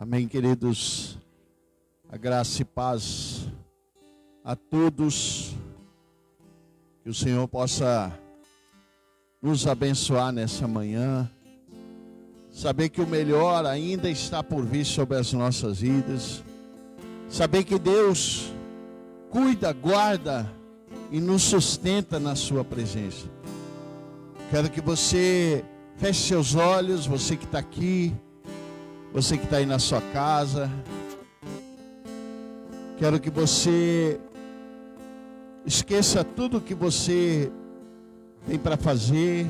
Amém, queridos. A graça e paz a todos. Que o Senhor possa nos abençoar nessa manhã. Saber que o melhor ainda está por vir sobre as nossas vidas. Saber que Deus cuida, guarda e nos sustenta na sua presença. Quero que você feche seus olhos, você que está aqui, você que está aí na sua casa. Quero que você esqueça tudo que você tem para fazer.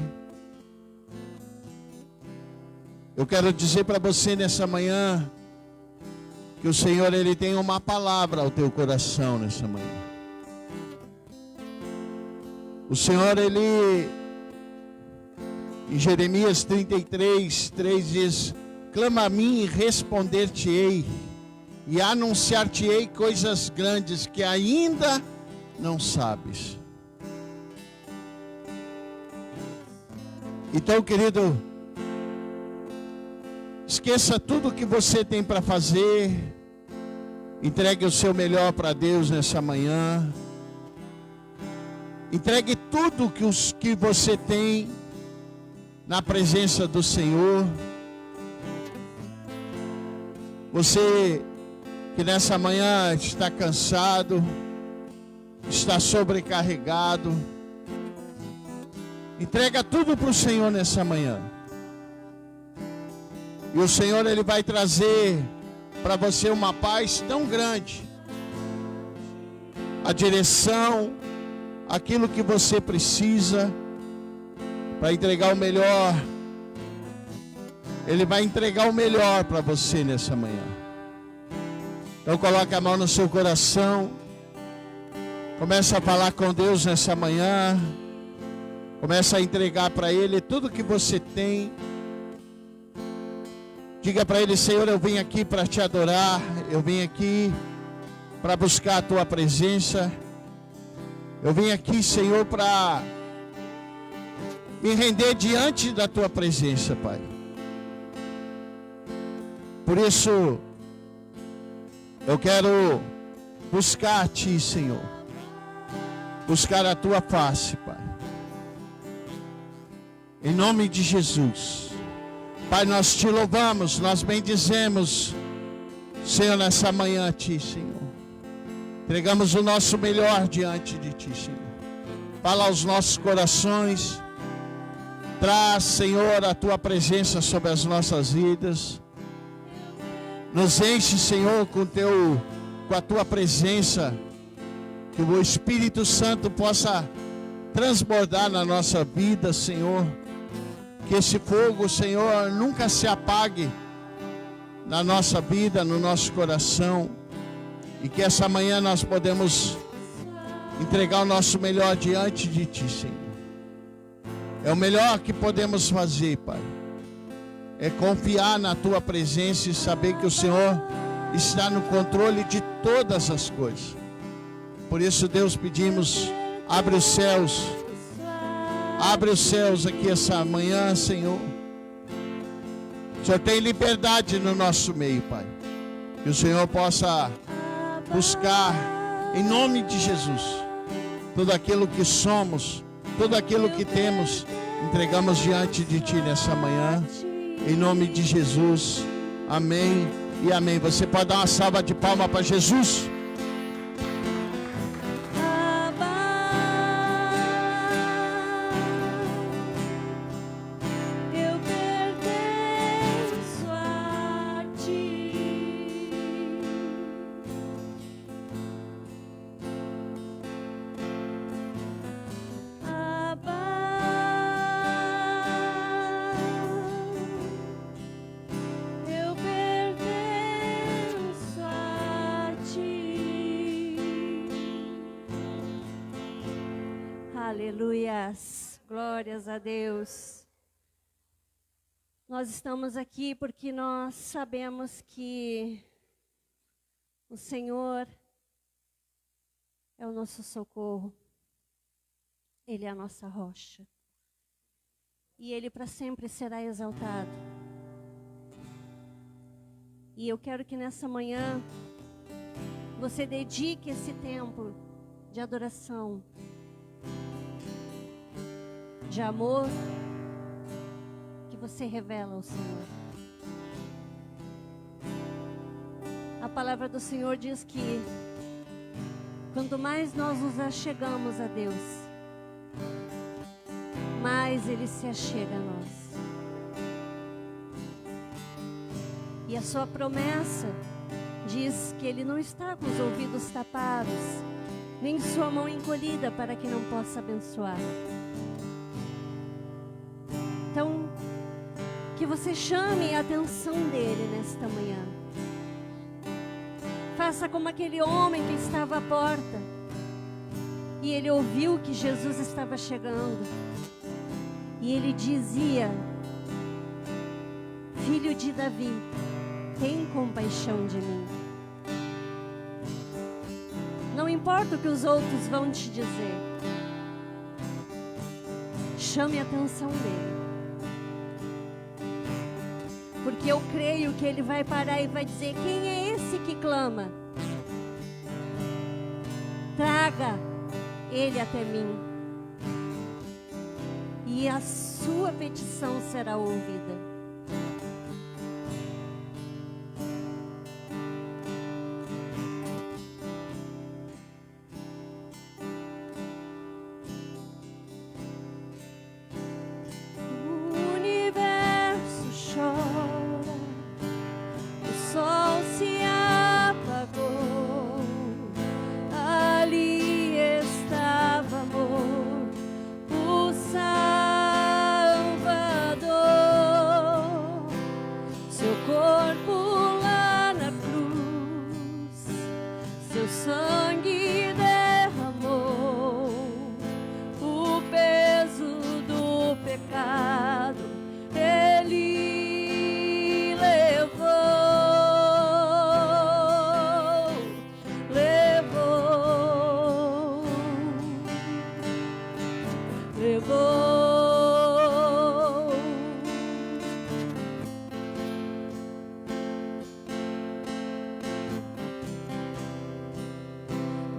Eu quero dizer para você nessa manhã que o Senhor, Ele tem uma palavra ao teu coração nessa manhã. O Senhor, Ele, em Jeremias 33:3 diz: clama a mim e responder-te-ei, e anunciar-te-ei coisas grandes que ainda não sabes. Então, querido, esqueça tudo que você tem para fazer. Entregue o seu melhor para Deus nessa manhã. Entregue tudo que você tem na presença do Senhor. Você que nessa manhã está cansado, está sobrecarregado, entrega tudo para o Senhor nessa manhã. E o Senhor, Ele vai trazer para você uma paz tão grande, a direção, aquilo que você precisa para entregar o melhor. Ele vai entregar o melhor para você nessa manhã. Então coloque a mão no seu coração. Comece a falar com Deus nessa manhã. Comece a entregar para Ele tudo que você tem. Diga para Ele: Senhor, eu vim aqui para te adorar. Eu vim aqui para buscar a tua presença. Eu vim aqui, Senhor, para me render diante da tua presença, Pai. Por isso, eu quero buscar a Ti, Senhor. Buscar a Tua face, Pai. Em nome de Jesus. Pai, nós Te louvamos, nós bendizemos, Senhor, nessa manhã a Ti, Senhor. Entregamos o nosso melhor diante de Ti, Senhor. Fala aos nossos corações. Traz, Senhor, a Tua presença sobre as nossas vidas. Nos enche, Senhor, com a Tua presença. Que o Espírito Santo possa transbordar na nossa vida, Senhor. Que esse fogo, Senhor, nunca se apague na nossa vida, no nosso coração. E que essa manhã nós podemos entregar o nosso melhor diante de Ti, Senhor. É o melhor que podemos fazer, Pai. É confiar na Tua presença e saber que o Senhor está no controle de todas as coisas. Por isso, Deus, pedimos, abre os céus aqui essa manhã, Senhor. O Senhor tem liberdade no nosso meio, Pai. Que o Senhor possa buscar, em nome de Jesus, tudo aquilo que somos, tudo aquilo que temos, entregamos diante de Ti nessa manhã. Em nome de Jesus, amém e amém. Você pode dar uma salva de palmas para Jesus? Aleluias, glórias a Deus. Nós estamos aqui porque nós sabemos que o Senhor é o nosso socorro. Ele é a nossa rocha. E Ele para sempre será exaltado. E eu quero que nessa manhã você dedique esse tempo de adoração, de amor, que você revela ao Senhor. A palavra do Senhor diz que quanto mais nós nos achegamos a Deus, mais Ele se achega a nós. E a sua promessa diz que Ele não está com os ouvidos tapados, nem sua mão encolhida para que não possa abençoar. Então, que você chame a atenção dEle nesta manhã. Faça como aquele homem que estava à porta e ele ouviu que Jesus estava chegando. E ele dizia: Filho de Davi, tem compaixão de mim. Não importa o que os outros vão te dizer, chame a atenção dele. Porque eu creio que ele vai parar e vai dizer: quem é esse que clama? Traga ele até mim. E a sua petição será ouvida.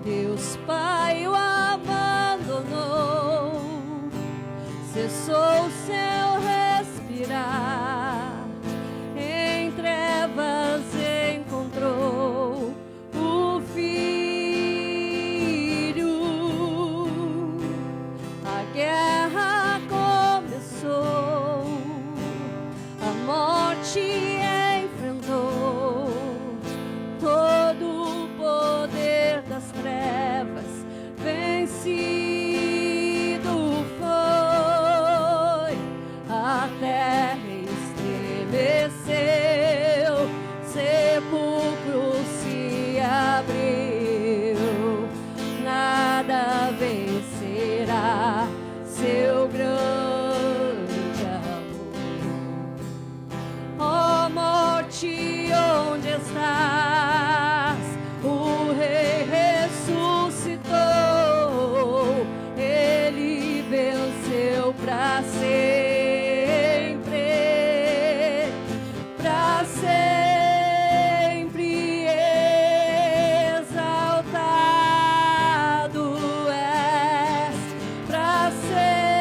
Deus Pai o abandonou, cessou seu respirar, em trevas encontrou o Filho. A guerra começou, a morte enfrentou, todo o poder das trevas vencido foi. A terra estremeceu, sepulcro se abriu, nada vencerá seu grande amor. Ó morte, onde estás? O Rei ressuscitou, Ele venceu para sempre, para sempre exaltado és, para sempre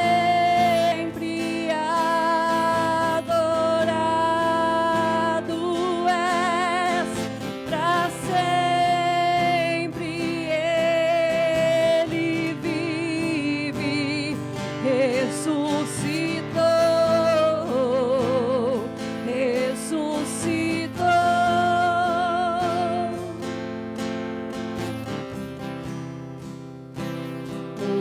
adorado és, para sempre Ele vive, ressuscitou, ressuscitou.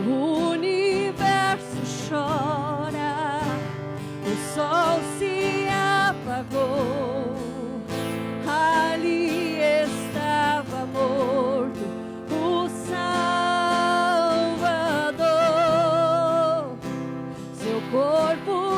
O universo chora, o sol se apagou, ali estava morto o Salvador. Seu corpo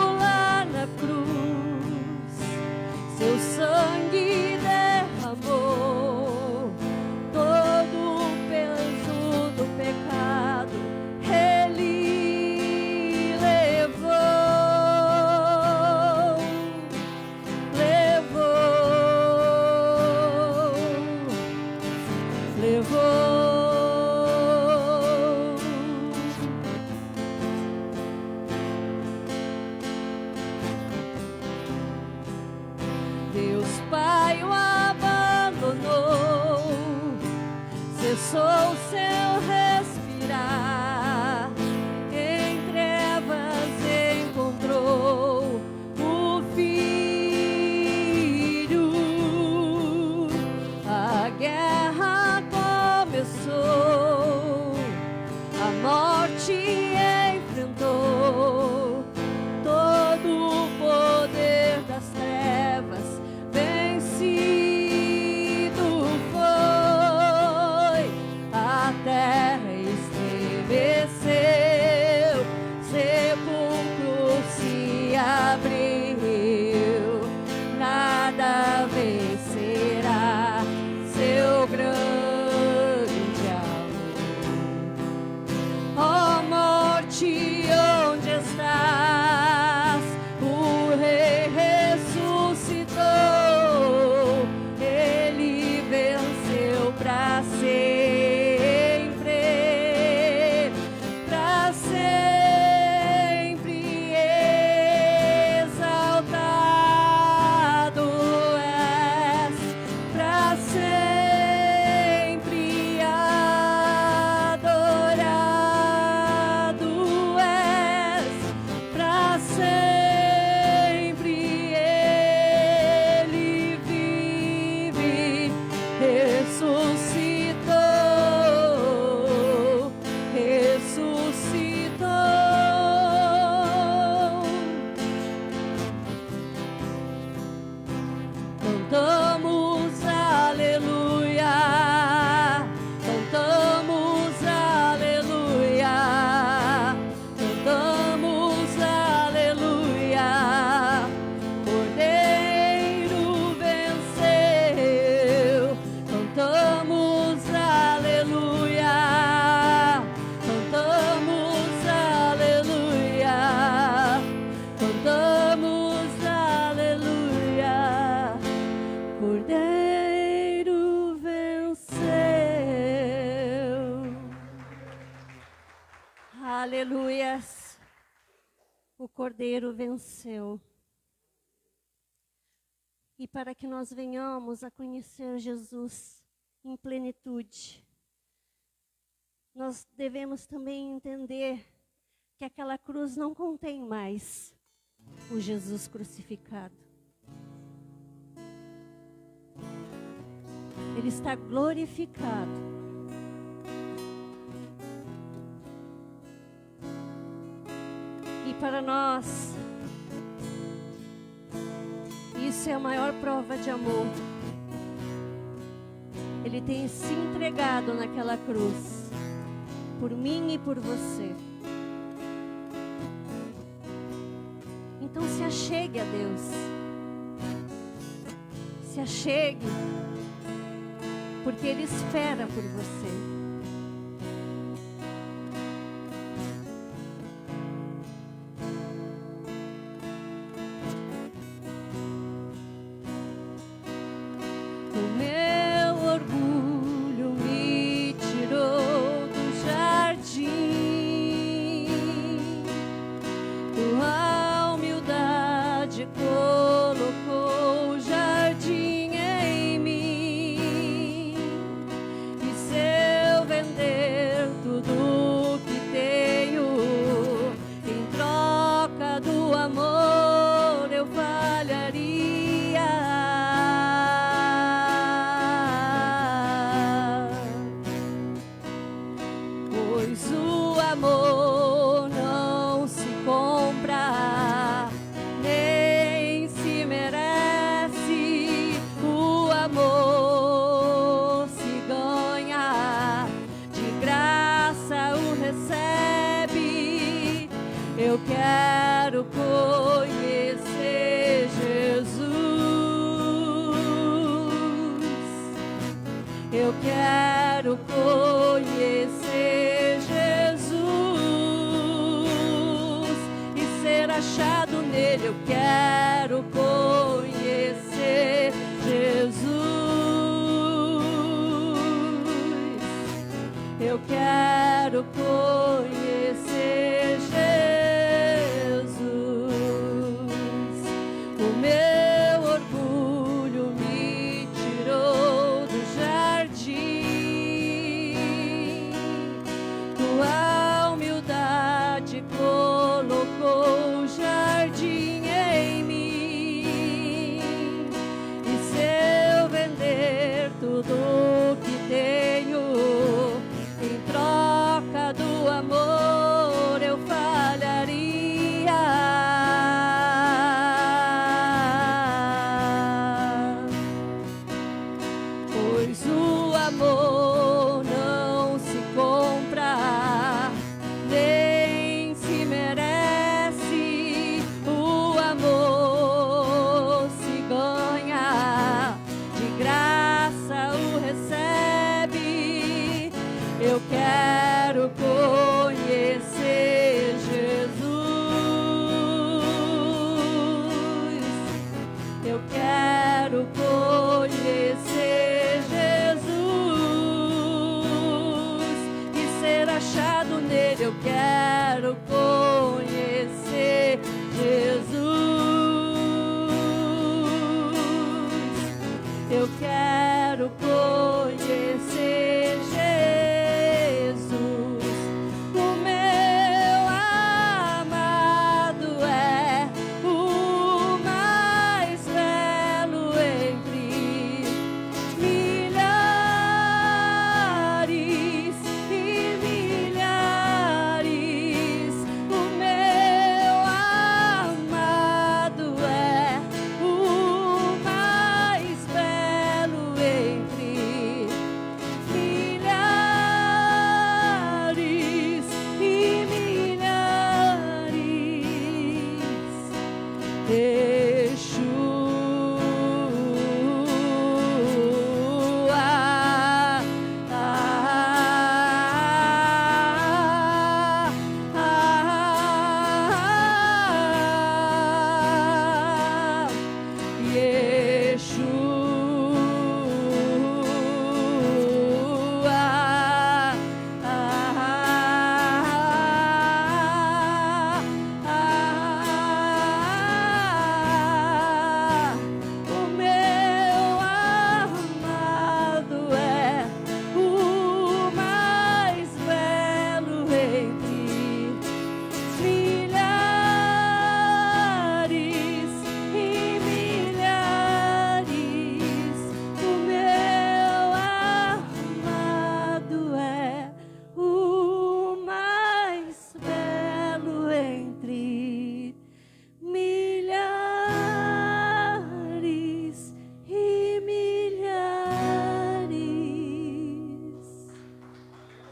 sou seu respirar. Em trevas encontrou o Filho. A guerra começou, a morte enfrentou, todo o poder das trevas vencido foi. A terra estremeceu, sepulcro se abriu, nada vencerá seu grande amor. Ó morte, onde estás? O Rei ressuscitou, ele venceu para sempre, para sempre exaltado és, para sempre adorado és, para sempre ele vive, ressuscitou, ressuscitou. Cantamos aleluia, cantamos aleluia, cantamos aleluia. Cordeiro venceu, cantamos aleluia, cantamos aleluia, cantamos aleluia. Cordeiro venceu. Aleluias. O Cordeiro venceu. E para que nós venhamos a conhecer Jesus em plenitude, nós devemos também entender que aquela cruz não contém mais o Jesus crucificado. Ele está glorificado. E para nós, isso é a maior prova de amor. Ele tem se entregado naquela cruz, por mim e por você. Então se achegue a Deus. Se achegue, porque Ele espera por você. O meu orgulho me tirou do jardim, tua humildade colocou o jardim em mim. E se eu vender tudo que tenho em troca do amor, eu falharia. Pois o amor não se compra, nem se merece. O amor se ganha, de graça o recebe. Eu quero conhecer Jesus. Eu quero conhecer Jesus e ser achado nele. Eu quero conhecer Jesus. Eu quero conhecer Jesus. O meu orgulho me tirou do jardim,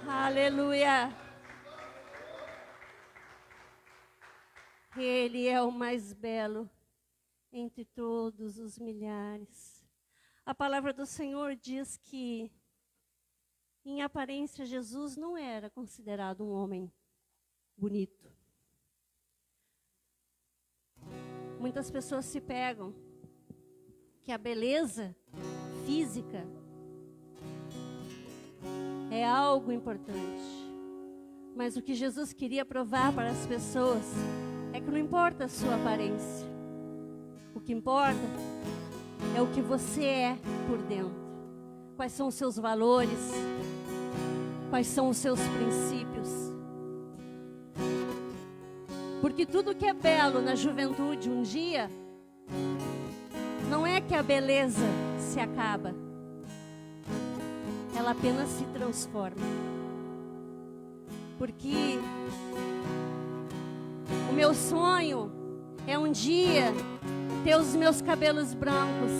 Aleluia. Ele é o mais belo entre todos os milhares. A palavra do Senhor diz que, em aparência, Jesus não era considerado um homem bonito. Muitas pessoas se pegam que a beleza física é algo importante. Mas o que Jesus queria provar para as pessoas é que não importa a sua aparência. O que importa é o que você é por dentro. Quais são os seus valores? Quais são os seus princípios? Porque tudo que é belo na juventude um dia, não é que a beleza se acaba. Ela apenas se transforma. Porque o meu sonho é um dia ter os meus cabelos brancos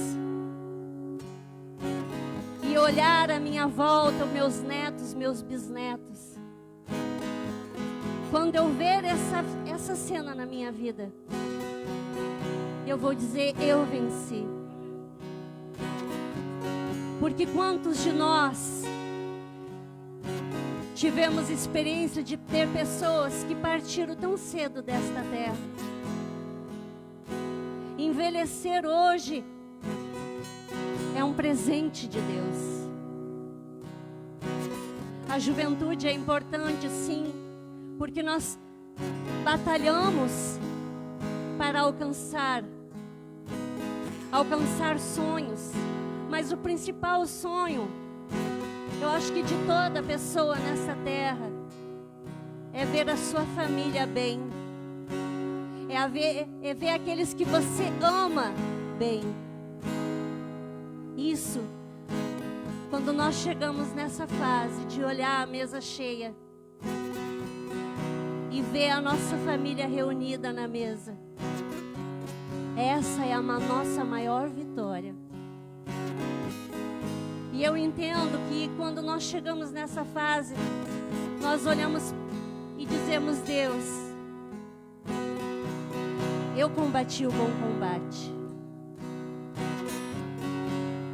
e olhar à minha volta os meus netos, meus bisnetos. Quando eu ver essa cena na minha vida, eu vou dizer, eu venci. Porque quantos de nós tivemos experiência de ter pessoas que partiram tão cedo desta terra? Envelhecer hoje é um presente de Deus. A juventude é importante, sim, porque nós batalhamos para alcançar sonhos. Mas o principal sonho, eu acho que de toda pessoa nessa terra, é ver a sua família bem. É ver aqueles que você ama bem. Isso, quando nós chegamos nessa fase de olhar a mesa cheia e ver a nossa família reunida na mesa, essa é a nossa maior vitória. E eu entendo que quando nós chegamos nessa fase, nós olhamos e dizemos, Deus, eu combati o bom combate.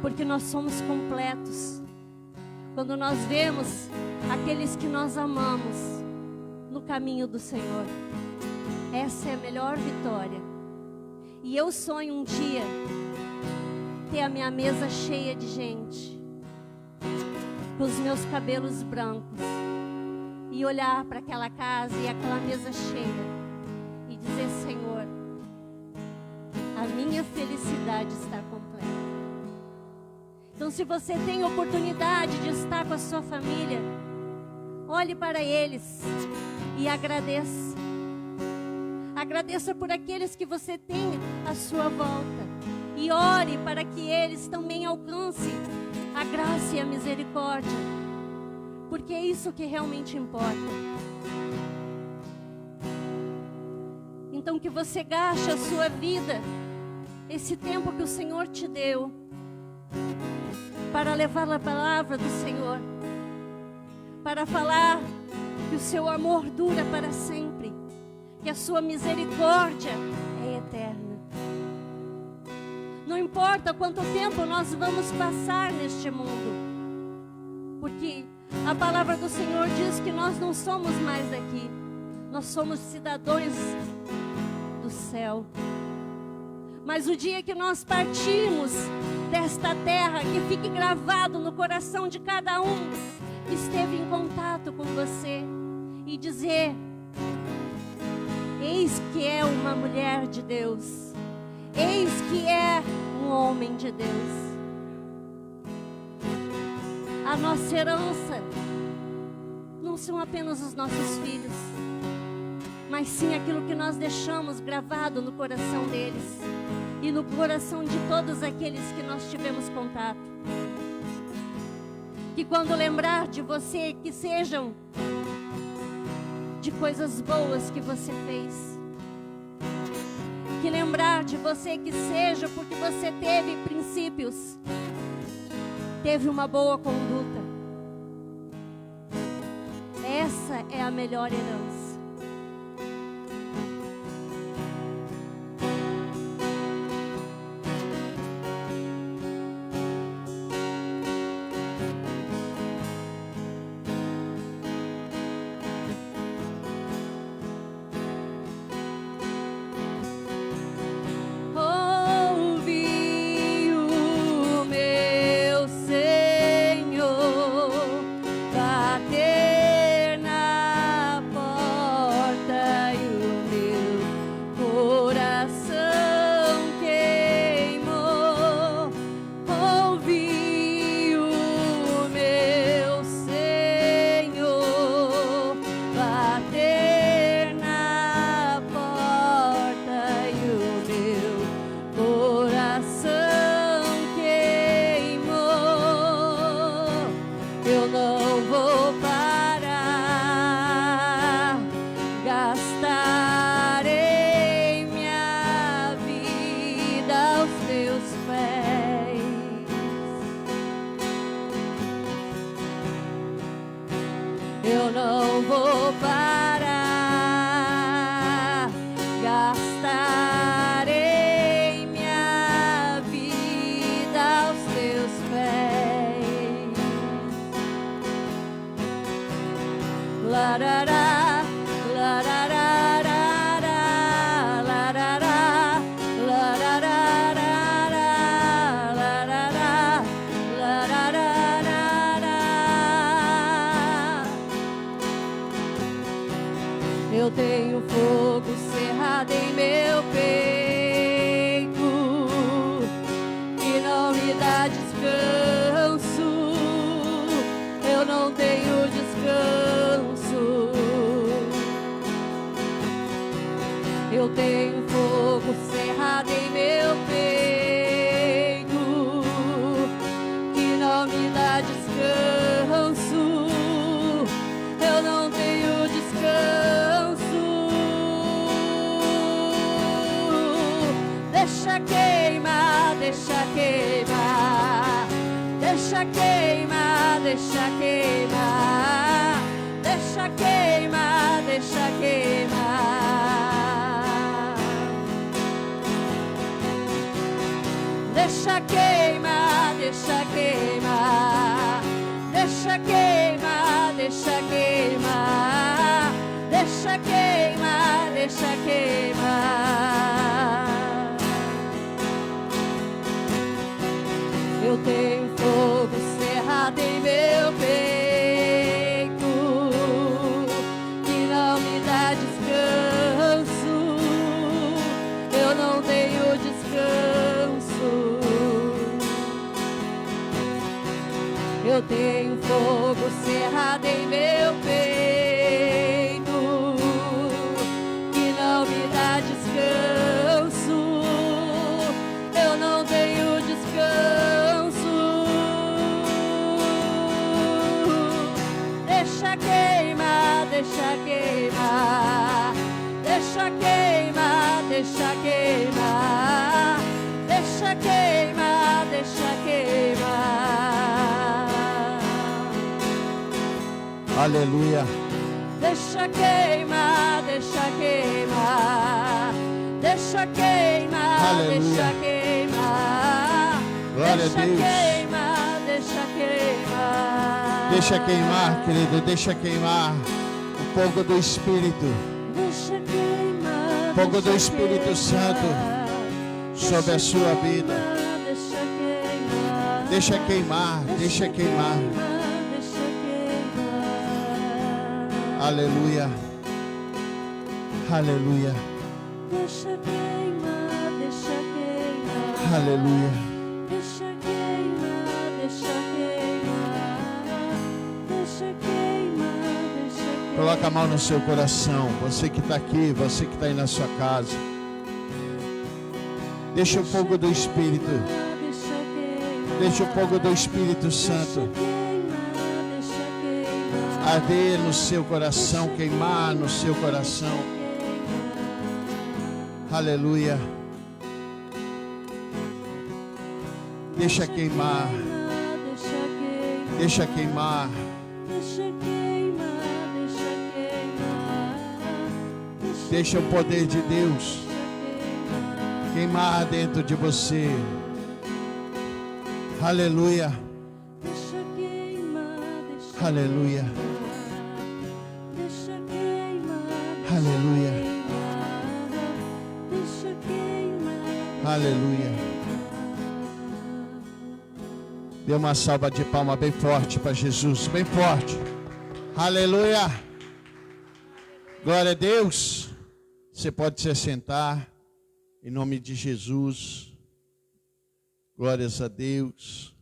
Porque nós somos completos quando nós vemos aqueles que nós amamos no caminho do Senhor. Essa é a melhor vitória. E eu sonho um dia ter a minha mesa cheia de gente, com os meus cabelos brancos, e olhar para aquela casa e aquela mesa cheia e dizer, Senhor, a minha felicidade está completa. Então, se você tem oportunidade de estar com a sua família, olhe para eles e agradeça. Agradeça por aqueles que você tem à sua volta. E ore para que eles também alcancem a graça e a misericórdia. Porque é isso que realmente importa. Então que você gaste a sua vida, esse tempo que o Senhor te deu, para levar a palavra do Senhor, para falar que o seu amor dura para sempre, que a sua misericórdia é eterna. Não importa quanto tempo nós vamos passar neste mundo, porque a palavra do Senhor diz que nós não somos mais daqui, nós somos cidadãos do céu. Mas o dia que nós partirmos desta terra, que fique gravado no coração de cada um que esteve em contato com você, e dizer: eis que é uma mulher de Deus, eis que é um homem de Deus. A nossa herança não são apenas os nossos filhos, mas sim aquilo que nós deixamos gravado no coração deles e no coração de todos aqueles que nós tivemos contato. Que quando lembrar de você, que sejam de coisas boas que você fez. Que lembrar de você que seja porque você teve princípios, teve uma boa conduta. Essa é a melhor herança. Eu não vou parar, gastarei minha vida aos teus pés. Larará, larará, larará, larará, larará, larará. Eu tenho fogo cerrado em meu peito que não me dá descanso. Eu não tenho descanso. Eu tenho fogo cerrado em meu peito que não me dá descanso. Eu não tenho descanso. Deixa queimar, deixa queimar, deixa queimar, deixa queimar, deixa queimar, deixa queimar, deixa queimar, deixa queimar, deixa queimar, deixa queimar, deixa queimar, deixa queimar. Eu tenho fogo cerrado em meu peito que não me dá descanso. Eu não tenho descanso. Eu tenho fogo cerrado em meu peito que não me dá descanso. Eu não tenho descanso. Deixa queimar, deixa queimar, deixa queimar, deixa queimar, deixa queimar, deixa queimar. Deixa queimar, Aleluia. deixa queimar. Glória a Deixa Deus. queimar, deixa queimar. Deixa queimar, querido, deixa queimar o fogo do Espírito. Deixa queimar. Fogo do deixa Espírito queimar. Santo sobre a sua vida. Deixa queimar. Deixa queimar, deixa queimar. Deixa queimar. Aleluia. Aleluia. Deixa queimar, deixa queimar. Aleluia. Deixa queimar, deixa queimar. Deixa queimar, deixa queimar. Coloca a mão no seu coração. Você que está aqui, você que está aí na sua casa. Deixa o fogo do Espírito. Deixa queimar. Deixa o fogo do Espírito Santo Deixa queimar. arder no seu coração, queimar no seu coração. Aleluia. Deixa queimar. Deixa queimar. Deixa queimar, deixa queimar. Deixa o poder de Deus queimar dentro de você. Aleluia. Deixa queimar, deixa Aleluia. deixa queimar. Aleluia. Deixa queimar. Aleluia. Dê uma salva de palma bem forte para Jesus, bem forte. Aleluia. Glória a Deus. Você pode se assentar em nome de Jesus. Glórias a Deus.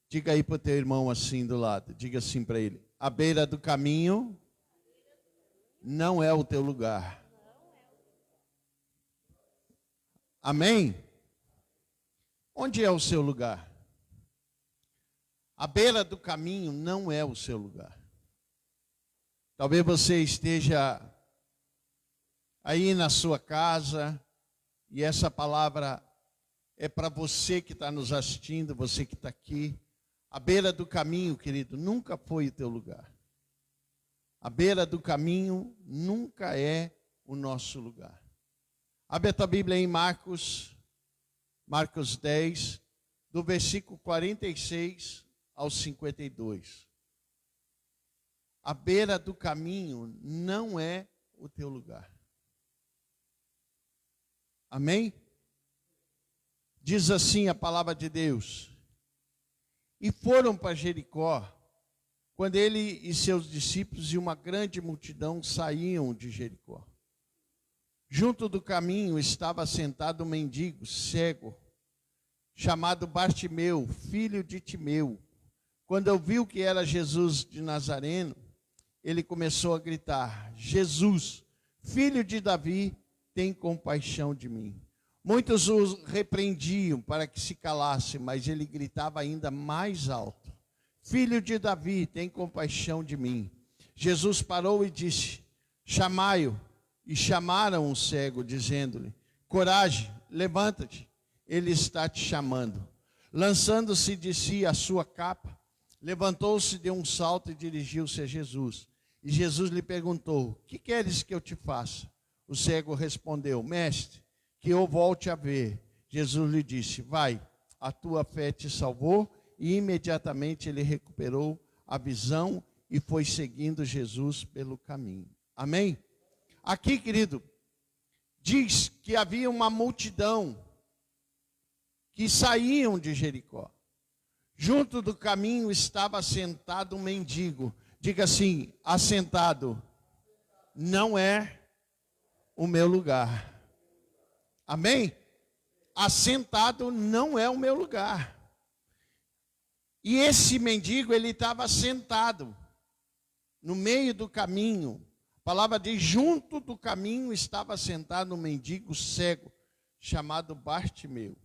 Diga aí para o teu irmão assim do lado. Diga assim para ele: à beira do caminho não é o teu lugar. Amém? Onde é o seu lugar? A beira do caminho não é o seu lugar. Talvez você esteja aí na sua casa e essa palavra é para você que está nos assistindo, você que está aqui. A beira do caminho, querido, nunca foi o teu lugar. A beira do caminho nunca é o nosso lugar. Abre a tua Bíblia em Marcos 10, do versículo 46 ao 52. A beira do caminho não é o teu lugar. Amém? Diz assim a palavra de Deus: e foram para Jericó, quando ele e seus discípulos e uma grande multidão saíam de Jericó. Junto do caminho estava sentado um mendigo cego, chamado Bartimeu, filho de Timeu. Quando ouviu que era Jesus de Nazareno, ele começou a gritar: Jesus, filho de Davi, tem compaixão de mim. Muitos o repreendiam para que se calasse, mas ele gritava ainda mais alto: Filho de Davi, tem compaixão de mim. Jesus parou e disse: chamai-o. E chamaram o cego, dizendo-lhe: coragem, levanta-te, ele está te chamando. Lançando-se de si a sua capa, levantou-se, deu um salto e dirigiu-se a Jesus. E Jesus lhe perguntou: que queres que eu te faça? O cego respondeu: mestre, que eu volte a ver. Jesus lhe disse: vai, a tua fé te salvou. E imediatamente ele recuperou a visão e foi seguindo Jesus pelo caminho. Amém? Aqui, querido, diz que havia uma multidão que saíam de Jericó. Junto do caminho estava assentado um mendigo. Diga assim: assentado não é o meu lugar. Amém? Assentado não é o meu lugar. E esse mendigo, ele estava sentado no meio do caminho. A palavra diz: junto do caminho estava sentado um mendigo cego, chamado Bartimeu.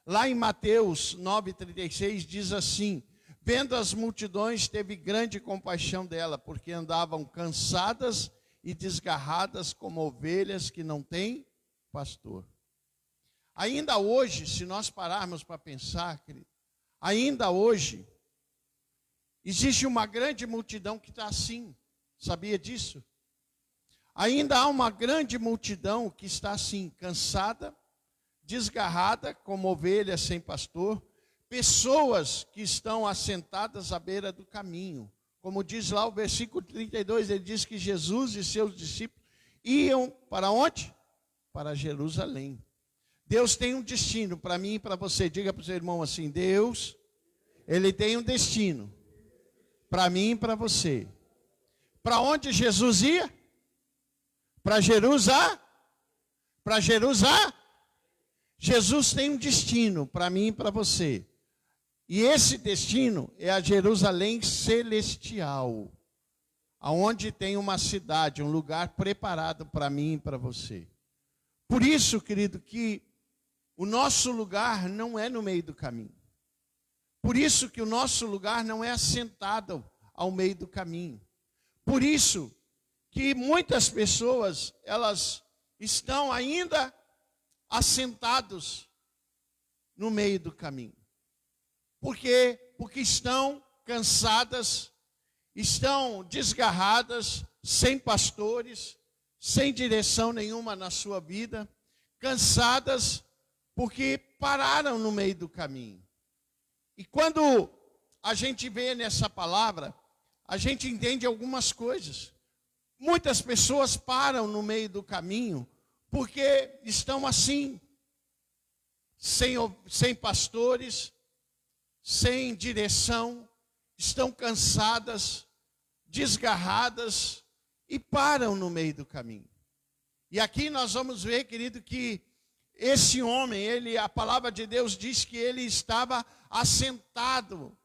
Lá em Mateus 9,36 diz assim: vendo as multidões, teve grande compaixão dela, porque andavam cansadas e desgarradas como ovelhas que não têm pastor. Ainda hoje, se nós pararmos para pensar, querido, ainda hoje, existe uma grande multidão que está assim. Sabia disso? Ainda há uma grande multidão que está assim, cansada, desgarrada, como ovelha sem pastor, pessoas que estão assentadas à beira do caminho. Como diz lá o versículo 32, ele diz que Jesus e seus discípulos iam para onde? Para Jerusalém. Deus tem um destino para mim e para você. Diga para o seu irmão assim: Deus, Ele tem um destino para mim e para você. Para onde Jesus ia? Para Jerusalém? Para Jerusalém? Jesus tem um destino para mim e para você. E esse destino é a Jerusalém celestial, aonde tem uma cidade, um lugar preparado para mim e para você. Por isso, querido, que o nosso lugar não é no meio do caminho. Por isso que o nosso lugar não é assentado ao meio do caminho. Por isso que muitas pessoas, elas estão ainda assentados no meio do caminho. Por quê? Porque estão cansadas, estão desgarradas, sem pastores, sem direção nenhuma na sua vida, cansadas porque pararam no meio do caminho. E quando a gente vê nessa palavra, a gente entende algumas coisas. Muitas pessoas param no meio do caminho porque estão assim, sem pastores, sem direção, estão cansadas, desgarradas e param no meio do caminho. E aqui nós vamos ver, querido, que esse homem, a palavra de Deus diz que ele estava assentado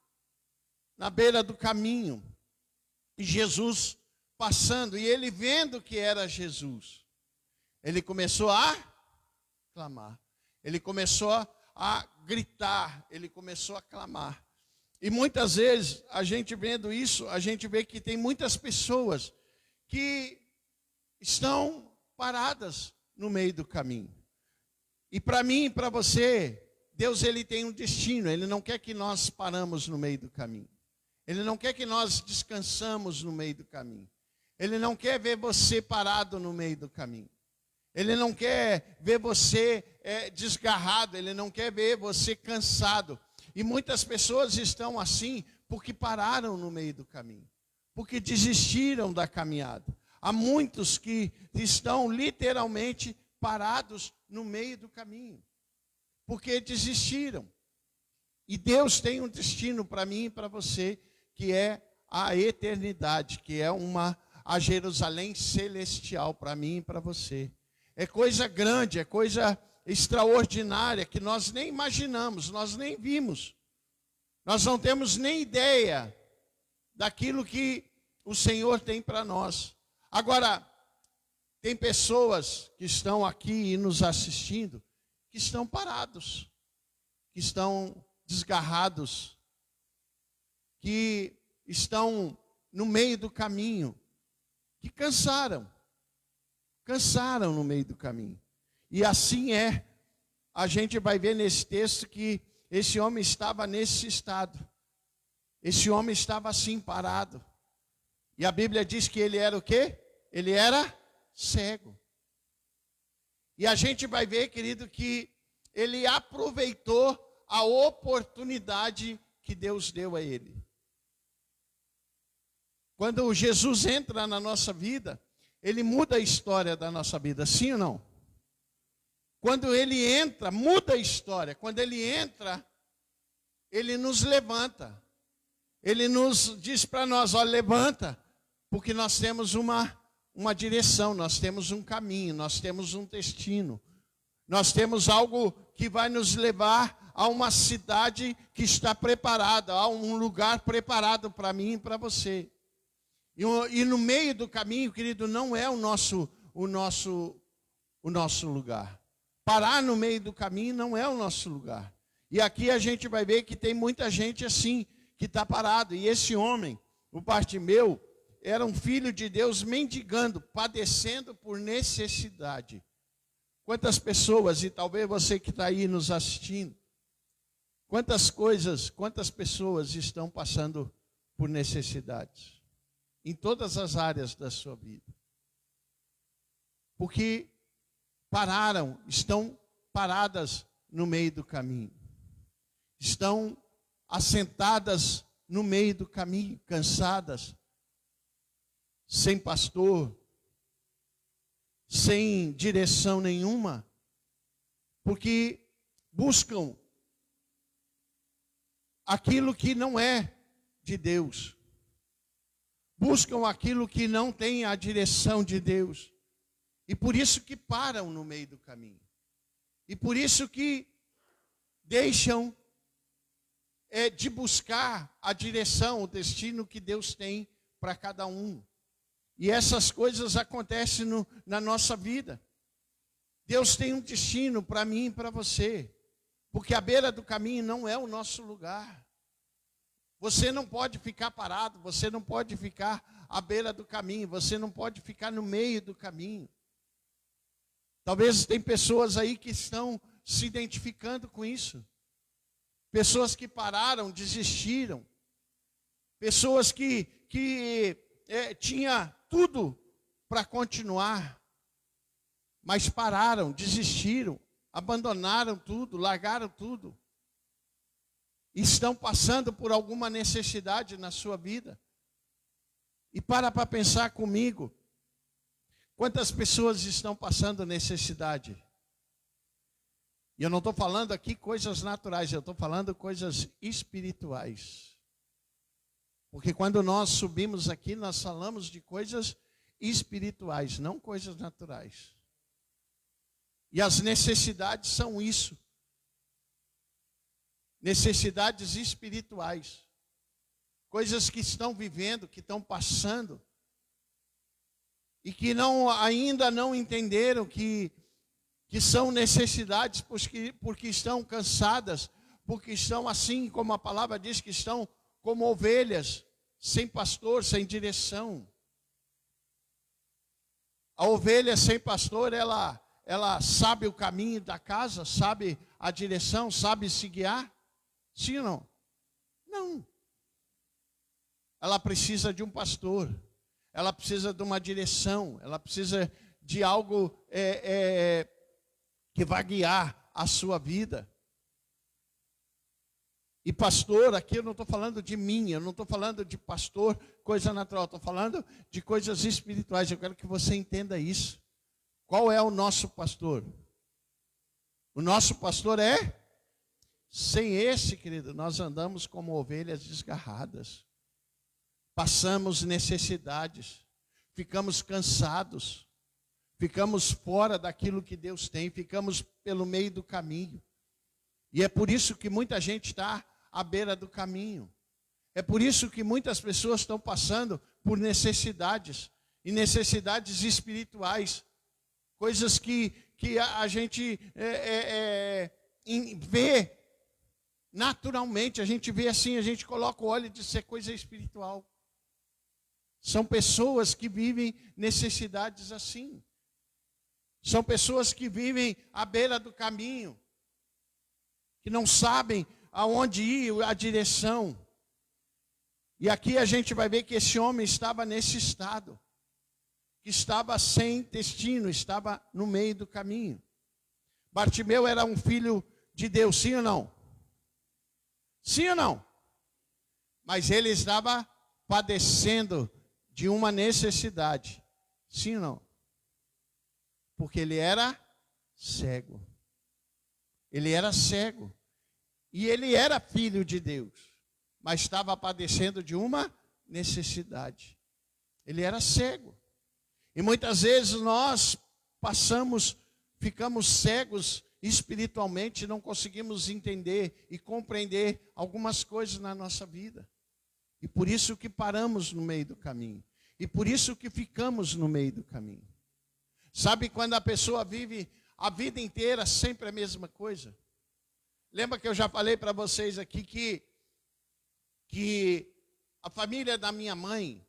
na beira do caminho. E Jesus passando, e ele vendo que era Jesus, ele começou a clamar. Ele começou a gritar, ele começou a clamar. E muitas vezes, a gente vendo isso, a gente vê que tem muitas pessoas que estão paradas no meio do caminho. E para mim e para você, Deus ele tem um destino. Ele não quer que nós paramos no meio do caminho. Ele não quer que nós descansamos no meio do caminho. Ele não quer ver você parado no meio do caminho. Ele não quer ver você desgarrado. Ele não quer ver você cansado. E muitas pessoas estão assim porque pararam no meio do caminho. Porque desistiram da caminhada. Há muitos que estão literalmente parados no meio do caminho, porque desistiram. E Deus tem um destino para mim e para você, que é a eternidade, que é a Jerusalém celestial para mim e para você. É coisa grande, é coisa extraordinária, que nós nem imaginamos, nós nem vimos. Nós não temos nem ideia daquilo que o Senhor tem para nós. Agora, tem pessoas que estão aqui e nos assistindo, que estão parados, que estão desgarrados, que estão no meio do caminho, que cansaram no meio do caminho. E assim a gente vai ver nesse texto que esse homem estava nesse estado. Esse homem estava assim parado. E a Bíblia diz que ele era o quê? Ele era cego. E a gente vai ver, querido, que ele aproveitou a oportunidade que Deus deu a ele. Quando Jesus entra na nossa vida, ele muda a história da nossa vida, sim ou não? Quando ele entra, muda a história. Quando ele entra, ele nos levanta. Ele nos diz para nós, ó, levanta, porque nós temos uma direção, nós temos um caminho, nós temos um destino. Nós temos algo que vai nos levar a uma cidade que está preparada, a um lugar preparado para mim e para você. E no meio do caminho, querido, não é o nosso lugar. Parar no meio do caminho não é o nosso lugar. E aqui a gente vai ver que tem muita gente assim, que está parado. E esse homem, o Bartimeu, era um filho de Deus mendigando, padecendo por necessidade. Quantas pessoas, e talvez você que está aí nos assistindo, quantas pessoas estão passando por necessidades? Em todas as áreas da sua vida. porque estão paradas no meio do caminho. Estão assentadas no meio do caminho, cansadas, sem pastor, sem direção nenhuma, porque buscam aquilo que não é de Deus. Buscam aquilo que não tem a direção de Deus. E por isso que param no meio do caminho. E por isso que deixam de buscar a direção, o destino que Deus tem para cada um. E essas coisas acontecem na nossa vida. Deus tem um destino para mim e para você. Porque a beira do caminho não é o nosso lugar. Você não pode ficar parado, você não pode ficar à beira do caminho, você não pode ficar no meio do caminho. Talvez tem pessoas aí que estão se identificando com isso. Pessoas que pararam, desistiram. Pessoas que tinha tudo para continuar, mas pararam, desistiram, abandonaram tudo, largaram tudo. Estão passando por alguma necessidade na sua vida. E para pensar comigo, quantas pessoas estão passando necessidade? E eu não estou falando aqui coisas naturais, eu estou falando coisas espirituais. Porque quando nós subimos aqui, nós falamos de coisas espirituais, não coisas naturais. E as necessidades são isso. Necessidades espirituais. Coisas que estão vivendo, que estão passando. E que ainda não entenderam que são necessidades porque estão cansadas. Porque estão assim, como a palavra diz, que estão como ovelhas, sem pastor, sem direção. A ovelha sem pastor, ela sabe o caminho da casa, sabe a direção, sabe se guiar? Sim ou não? Não. Ela precisa de um pastor, ela precisa de uma direção, ela precisa de algo que vai guiar a sua vida. E pastor, aqui eu não estou falando de mim, eu não estou falando de pastor, coisa natural, estou falando de coisas espirituais. Eu quero que você entenda isso. Qual é o nosso pastor? O nosso pastor é? Sem esse, querido, nós andamos como ovelhas desgarradas. Passamos necessidades, ficamos cansados, ficamos fora daquilo que Deus tem, ficamos pelo meio do caminho. E é por isso que muita gente está à beira do caminho. É por isso que muitas pessoas estão passando por necessidades, e necessidades espirituais. Coisas que a gente vê naturalmente, a gente vê assim, a gente coloca o olho de ser coisa espiritual. São pessoas que vivem necessidades assim. São pessoas que vivem à beira do caminho, que não sabem aonde ir, a direção. E aqui a gente vai ver que esse homem estava nesse estado, que estava sem destino, estava no meio do caminho. Bartimeu era um filho de Deus, sim ou não? Sim ou não? Mas ele estava padecendo de uma necessidade, sim ou não? Porque ele era cego. Ele era cego. E ele era filho de Deus, mas estava padecendo de uma necessidade. Ele era cego. E muitas vezes nós ficamos cegos espiritualmente, não conseguimos entender e compreender algumas coisas na nossa vida. E por isso que paramos no meio do caminho. E por isso que ficamos no meio do caminho. Sabe quando a pessoa vive a vida inteira sempre a mesma coisa? Lembra que eu já falei para vocês aqui que a família da minha mãe,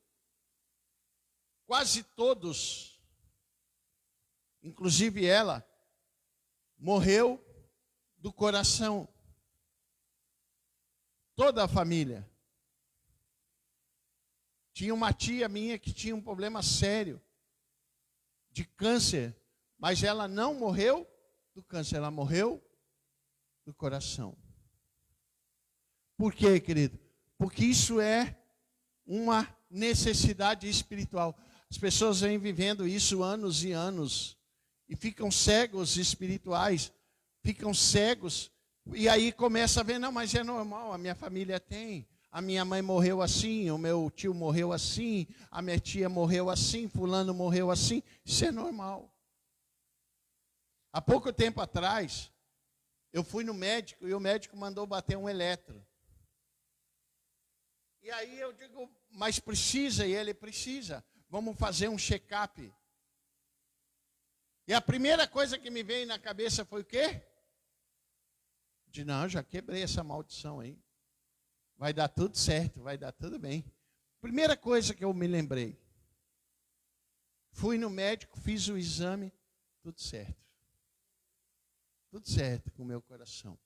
quase todos, inclusive ela, morreu do coração. Toda a família. Tinha uma tia minha que tinha um problema sério de câncer, mas ela não morreu do câncer, ela morreu do coração. Por quê, querido? Porque isso é uma necessidade espiritual. As pessoas vêm vivendo isso anos e anos e ficam cegos espirituais, ficam cegos e aí começa a ver, não, mas é normal, a minha família tem, a minha mãe morreu assim, o meu tio morreu assim, a minha tia morreu assim, fulano morreu assim, isso é normal. Há pouco tempo atrás, eu fui no médico e o médico mandou bater um eletro. E aí eu digo, mas precisa? E ele precisa. Vamos fazer um check-up. E a primeira coisa que me veio na cabeça foi o quê? De não, já quebrei essa maldição aí. Vai dar tudo certo, vai dar tudo bem. Primeira coisa que eu me lembrei. Fui no médico, fiz o exame, tudo certo. Tudo certo com o meu coração.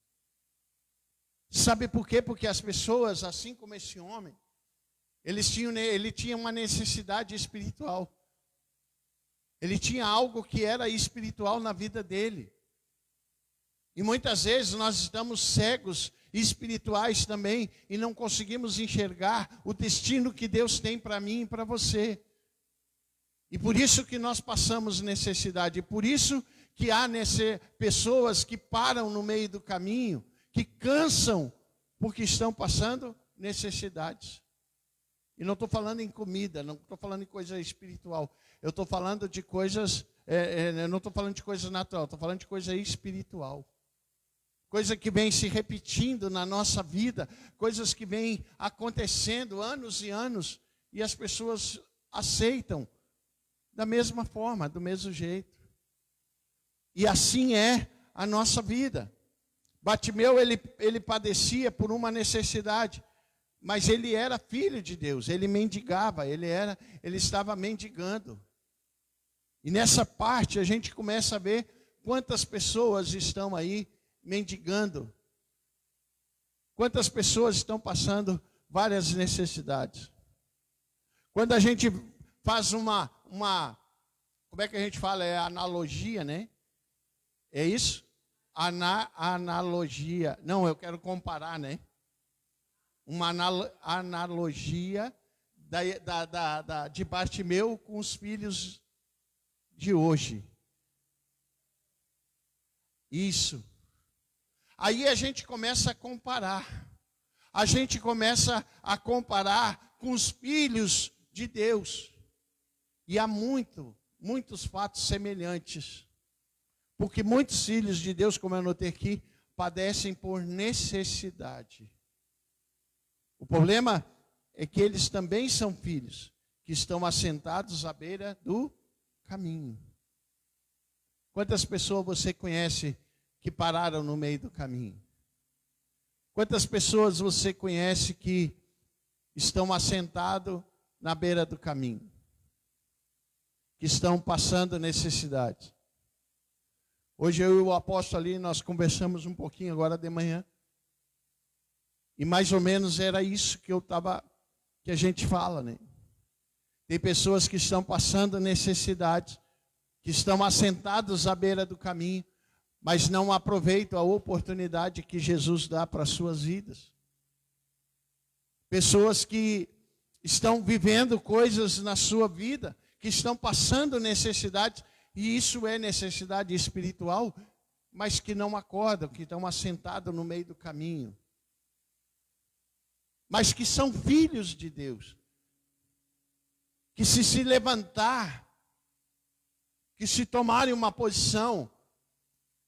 Sabe por quê? Porque as pessoas, assim como esse homem, ele tinha uma necessidade espiritual. Ele tinha algo que era espiritual na vida dele. E muitas vezes nós estamos cegos espirituais também e não conseguimos enxergar o destino que Deus tem para mim e para você. E por isso que nós passamos necessidade. E por isso que há pessoas que param no meio do caminho, que cansam porque estão passando necessidades. E não estou falando em comida, não estou falando em coisa espiritual. Eu estou falando de coisas, não estou falando de coisa natural, estou falando de coisa espiritual. Coisa que vem se repetindo na nossa vida, coisas que vêm acontecendo anos e anos, e as pessoas aceitam da mesma forma, do mesmo jeito. E assim é a nossa vida. Bartimeu, ele padecia por uma necessidade, mas ele era filho de Deus, ele mendigava, ele estava mendigando. E nessa parte a gente começa a ver quantas pessoas estão aí mendigando. Quantas pessoas estão passando várias necessidades. Quando a gente faz uma como é que a gente fala? É analogia, né? É isso? Analogia. Não, eu quero comparar, né? Uma analogia de Bartimeu com os filhos de hoje. Isso. Aí a gente começa a comparar. A gente começa a comparar com os filhos de Deus. E há muitos fatos semelhantes. Porque muitos filhos de Deus, como eu anotei aqui, padecem por necessidade. O problema é que eles também são filhos, que estão assentados à beira do caminho. Quantas pessoas você conhece que pararam no meio do caminho? Quantas pessoas você conhece que estão assentados na beira do caminho? Que estão passando necessidade? Hoje eu e o apóstolo ali, nós conversamos um pouquinho agora de manhã. E mais ou menos era isso que a gente fala, né? Tem pessoas que estão passando necessidade, que estão assentados à beira do caminho, mas não aproveitam a oportunidade que Jesus dá para as suas vidas. Pessoas que estão vivendo coisas na sua vida, que estão passando necessidade, e isso é necessidade espiritual, mas que não acordam, que estão assentados no meio do caminho. Mas que são filhos de Deus. Que se levantar, que se tomarem uma posição,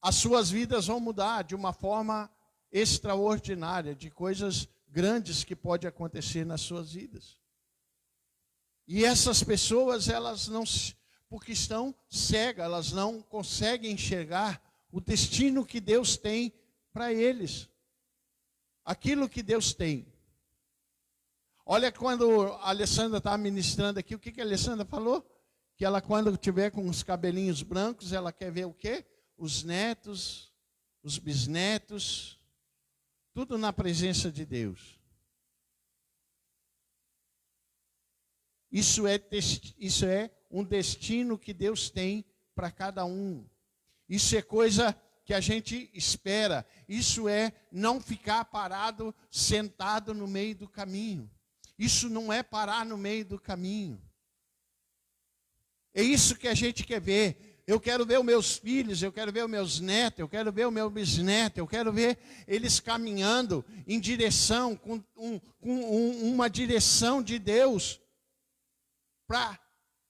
as suas vidas vão mudar de uma forma extraordinária, de coisas grandes que podem acontecer nas suas vidas. E essas pessoas, elas não, porque estão cegas, elas não conseguem enxergar o destino que Deus tem para eles. Aquilo que Deus tem. Olha, quando a Alessandra estava ministrando aqui, o que a Alessandra falou? Que ela, quando tiver com os cabelinhos brancos, ela quer ver o quê? Os netos, os bisnetos, tudo na presença de Deus. Isso é um destino que Deus tem para cada um. Isso é coisa que a gente espera. Isso é não ficar parado, sentado no meio do caminho. Isso não é parar no meio do caminho. É isso que a gente quer ver. Eu quero ver os meus filhos, eu quero ver os meus netos, eu quero ver o meu bisneto, eu quero ver eles caminhando em direção, com uma direção de Deus para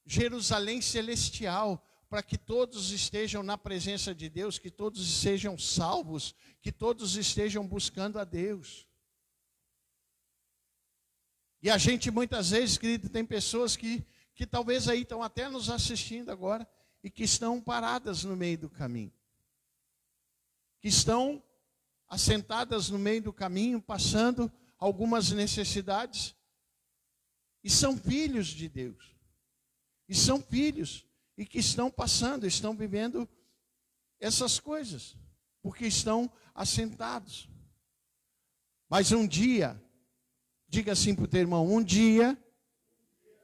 Jerusalém celestial, para que todos estejam na presença de Deus, que todos sejam salvos, que todos estejam buscando a Deus. E a gente muitas vezes, querido, tem pessoas que talvez aí estão até nos assistindo agora e que estão paradas no meio do caminho. Que estão assentadas no meio do caminho, passando algumas necessidades. E são filhos de Deus. E são filhos. E que estão passando, estão vivendo essas coisas. Porque estão assentados. Mas um dia, diga assim para o teu irmão, um dia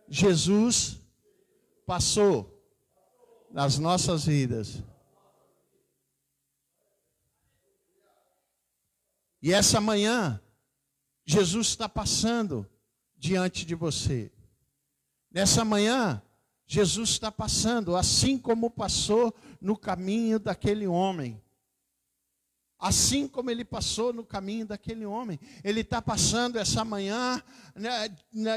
Jesus passou nas nossas vidas. E essa manhã, Jesus está passando diante de você. Nessa manhã, Jesus está passando, assim como passou no caminho daquele homem. Assim como ele passou no caminho daquele homem. Ele está passando essa manhã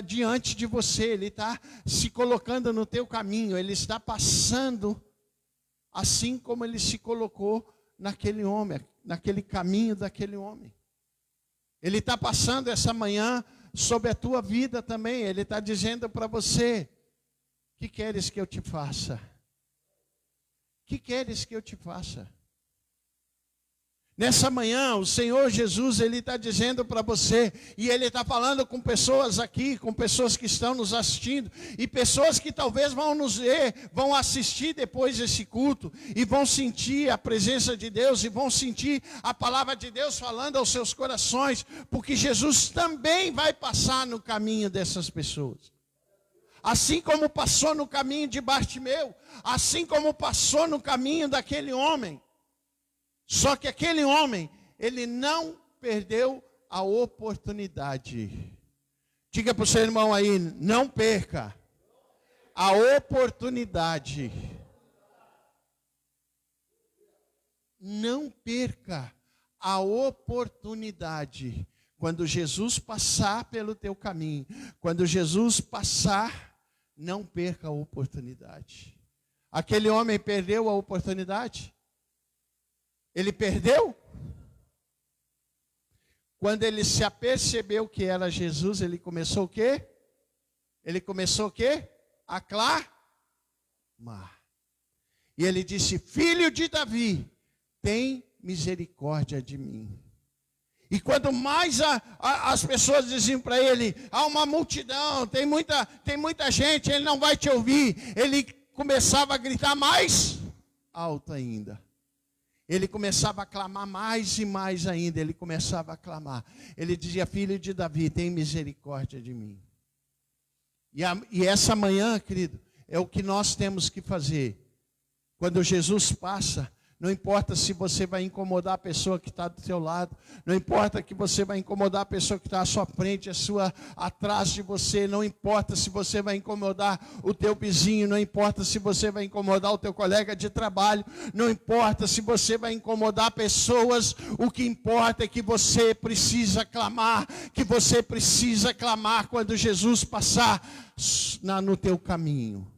diante de você. Ele está se colocando no teu caminho. Ele está passando assim como ele se colocou naquele homem, naquele caminho daquele homem. Ele está passando essa manhã sobre a tua vida também. Ele está dizendo para você, o que queres que eu te faça? O que queres que eu te faça? Nessa manhã, o Senhor Jesus, Ele está dizendo para você, e Ele está falando com pessoas aqui, com pessoas que estão nos assistindo, e pessoas que talvez vão nos ver, vão assistir depois desse culto, e vão sentir a presença de Deus, e vão sentir a palavra de Deus falando aos seus corações, porque Jesus também vai passar no caminho dessas pessoas. Assim como passou no caminho de Bartimeu, assim como passou no caminho daquele homem. Só que aquele homem, ele não perdeu a oportunidade. Diga para o seu irmão aí, não perca a oportunidade. Não perca a oportunidade. Quando Jesus passar pelo teu caminho, quando Jesus passar, não perca a oportunidade. Aquele homem perdeu a oportunidade? Ele perdeu? Quando ele se apercebeu que era Jesus, ele começou o quê? Ele começou o quê? A clamar. E ele disse, filho de Davi, tem misericórdia de mim. E quando mais as pessoas diziam para ele, há uma multidão, tem muita gente, ele não vai te ouvir. Ele começava a gritar mais alto ainda. Ele começava a clamar mais e mais ainda. Ele começava a clamar. Ele dizia, filho de Davi, tem misericórdia de mim. E essa manhã, querido, é o que nós temos que fazer. Quando Jesus passa, não importa se você vai incomodar a pessoa que está do seu lado. Não importa que você vai incomodar a pessoa que está à sua frente, atrás de você. Não importa se você vai incomodar o teu vizinho. Não importa se você vai incomodar o teu colega de trabalho. Não importa se você vai incomodar pessoas. O que importa é que você precisa clamar. Que você precisa clamar quando Jesus passar no teu caminho.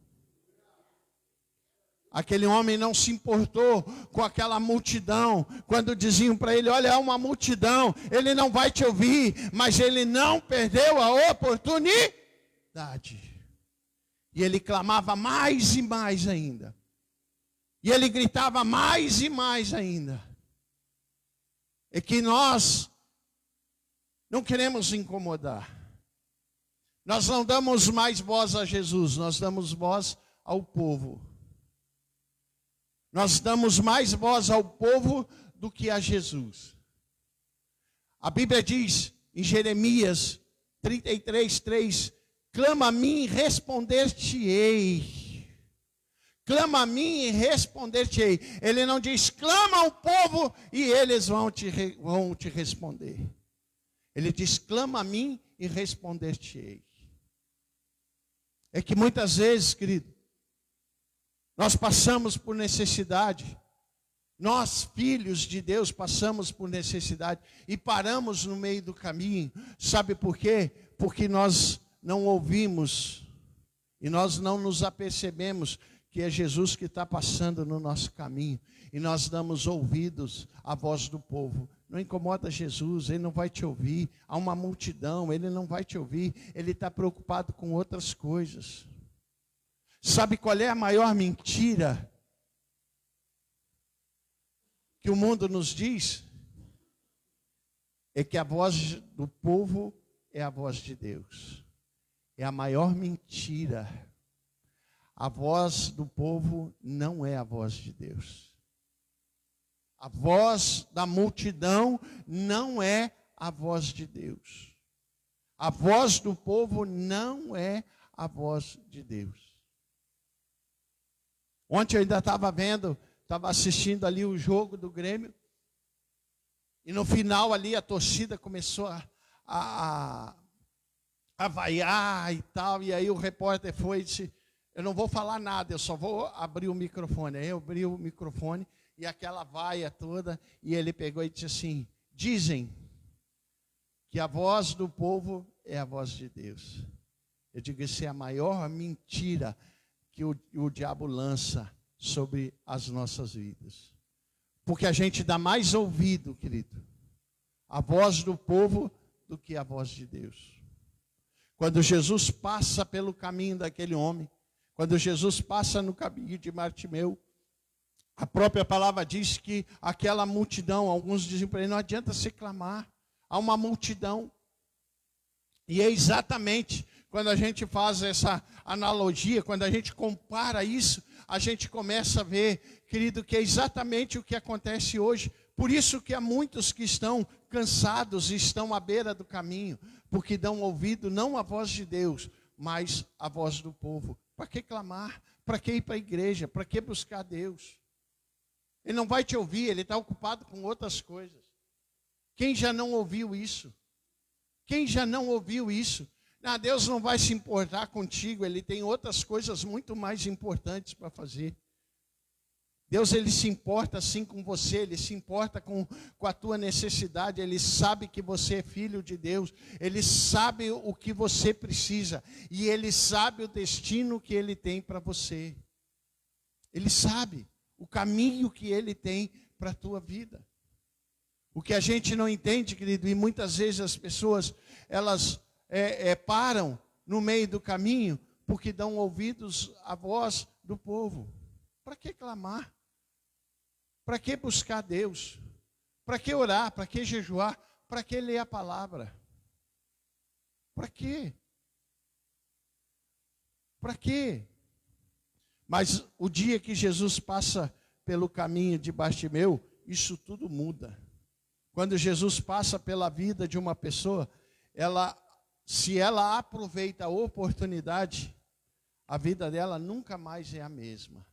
Aquele homem não se importou com aquela multidão. Quando diziam para ele, olha, é uma multidão, ele não vai te ouvir. Mas ele não perdeu a oportunidade. E ele clamava mais e mais ainda. E ele gritava mais e mais ainda. É que nós não queremos incomodar. Nós não damos mais voz a Jesus, nós damos voz ao povo. Nós damos mais voz ao povo do que a Jesus. A Bíblia diz em Jeremias 33:3, clama a mim e responder-te-ei. Clama a mim e responder-te-ei. Ele não diz, clama ao povo e eles vão te responder. Ele diz, clama a mim e responder-te-ei. É que muitas vezes, querido, nós passamos por necessidade. Nós, filhos de Deus, passamos por necessidade e paramos no meio do caminho. Sabe por quê? Porque nós não ouvimos e nós não nos apercebemos que é Jesus que está passando no nosso caminho. E nós damos ouvidos à voz do povo. Não incomoda Jesus, Ele não vai te ouvir. Há uma multidão, Ele não vai te ouvir. Ele está preocupado com outras coisas. Sabe qual é a maior mentira que o mundo nos diz? É que a voz do povo é a voz de Deus. É a maior mentira. A voz do povo não é a voz de Deus. A voz da multidão não é a voz de Deus. A voz do povo não é a voz de Deus. Ontem eu ainda estava assistindo ali o jogo do Grêmio. E no final ali a torcida começou a vaiar e tal. E aí o repórter foi e disse, eu não vou falar nada, eu só vou abrir o microfone. Aí eu abri o microfone e aquela vaia toda, e ele pegou e disse assim, dizem que a voz do povo é a voz de Deus. Eu digo, isso é a maior mentira que o diabo lança sobre as nossas vidas. Porque a gente dá mais ouvido, querido, à voz do povo do que à voz de Deus. Quando Jesus passa pelo caminho daquele homem, quando Jesus passa no caminho de Bartimeu, a própria palavra diz que aquela multidão, alguns dizem para ele, não adianta se clamar, há uma multidão. E é exatamente quando a gente faz essa analogia, quando a gente compara isso, a gente começa a ver, querido, que é exatamente o que acontece hoje. Por isso que há muitos que estão cansados e estão à beira do caminho, porque dão ouvido não à voz de Deus, mas à voz do povo. Para que clamar? Para que ir para a igreja? Para que buscar Deus? Ele não vai te ouvir, ele está ocupado com outras coisas. Quem já não ouviu isso? Quem já não ouviu isso? Ah, Deus não vai se importar contigo, Ele tem outras coisas muito mais importantes para fazer. Deus, Ele se importa sim com você, Ele se importa com a tua necessidade, Ele sabe que você é filho de Deus, Ele sabe o que você precisa, e Ele sabe o destino que Ele tem para você. Ele sabe o caminho que Ele tem para a tua vida. O que a gente não entende, querido, e muitas vezes as pessoas, elas param no meio do caminho, porque dão ouvidos à voz do povo. Para que clamar? Para que buscar Deus? Para que orar? Para que jejuar? Para que ler a palavra? Para quê? Para quê? Mas o dia que Jesus passa pelo caminho de Bartimeu, isso tudo muda. Quando Jesus passa pela vida de uma pessoa, se ela aproveita a oportunidade, a vida dela nunca mais é a mesma.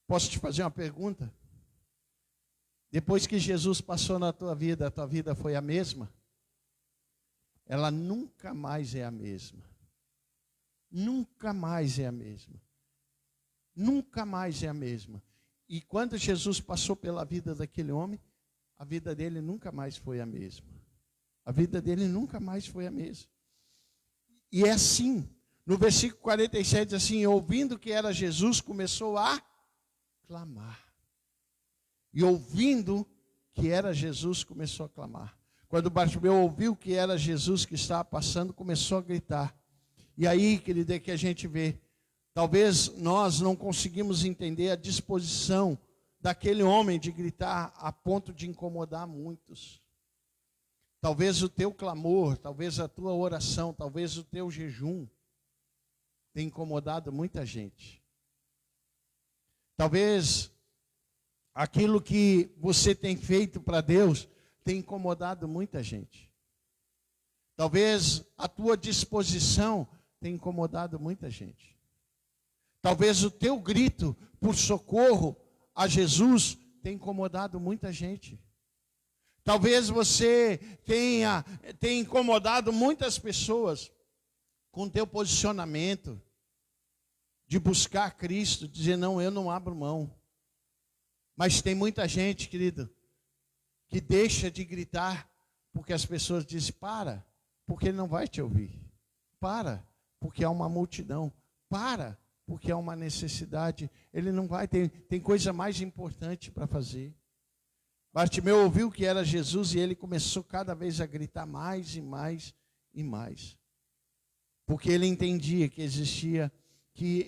Posso te fazer uma pergunta? Depois que Jesus passou na tua vida, a tua vida foi a mesma? Ela nunca mais é a mesma. Nunca mais é a mesma. Nunca mais é a mesma. E quando Jesus passou pela vida daquele homem, a vida dele nunca mais foi a mesma. A vida dele nunca mais foi a mesma. E é assim, no versículo 47, diz assim, ouvindo que era Jesus, começou a clamar. E ouvindo que era Jesus, começou a clamar. Quando Bartimeu ouviu que era Jesus que estava passando, começou a gritar. E aí, querido, é que a gente vê, talvez nós não conseguimos entender a disposição daquele homem de gritar a ponto de incomodar muitos. Talvez o teu clamor, talvez a tua oração, talvez o teu jejum tenha incomodado muita gente. Talvez aquilo que você tem feito para Deus tenha incomodado muita gente. Talvez a tua disposição tenha incomodado muita gente. Talvez o teu grito por socorro a Jesus tenha incomodado muita gente. Talvez você tenha incomodado muitas pessoas com o teu posicionamento de buscar Cristo, dizer, não, eu não abro mão. Mas tem muita gente, querido, que deixa de gritar porque as pessoas dizem, para, porque ele não vai te ouvir. Para, porque há uma multidão. Para, porque há uma necessidade. Ele não vai, tem coisa mais importante para fazer. Bartimeu ouviu que era Jesus e ele começou cada vez a gritar mais e mais e mais. Porque ele entendia que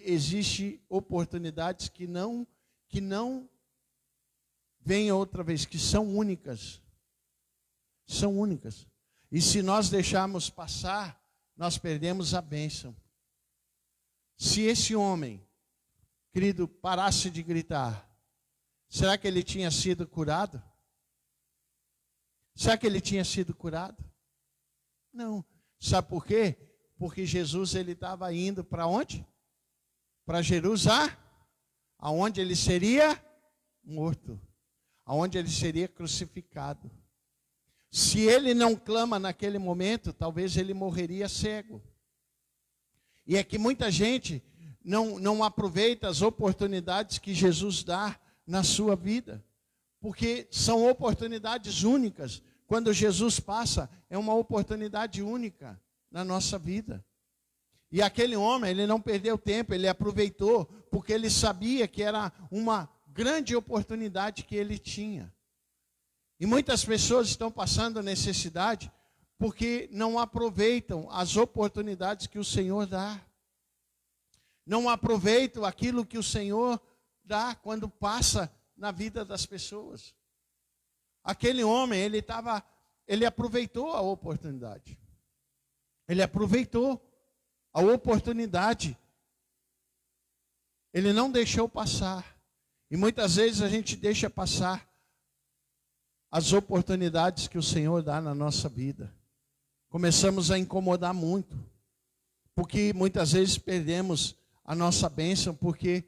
existe oportunidades que não vêm outra vez, que são únicas. São únicas. E se nós deixarmos passar, nós perdemos a bênção. Se esse homem, querido, parasse de gritar, será que ele tinha sido curado? Será que ele tinha sido curado? Não. Sabe por quê? Porque Jesus ele estava indo para onde? Para Jerusalém, aonde ele seria morto, aonde ele seria crucificado. Se ele não clama naquele momento, talvez ele morreria cego. E é que muita gente não aproveita as oportunidades que Jesus dá na sua vida. Porque são oportunidades únicas. Quando Jesus passa, é uma oportunidade única na nossa vida. E aquele homem, ele não perdeu tempo, ele aproveitou, porque ele sabia que era uma grande oportunidade que ele tinha. E muitas pessoas estão passando necessidade porque não aproveitam as oportunidades que o Senhor dá. Não aproveitam aquilo que o Senhor dá quando passa na vida das pessoas. Aquele homem, ele aproveitou a oportunidade. Ele aproveitou a oportunidade. Ele não deixou passar. E muitas vezes a gente deixa passar as oportunidades que o Senhor dá na nossa vida. Começamos a incomodar muito. Porque muitas vezes perdemos a nossa bênção porque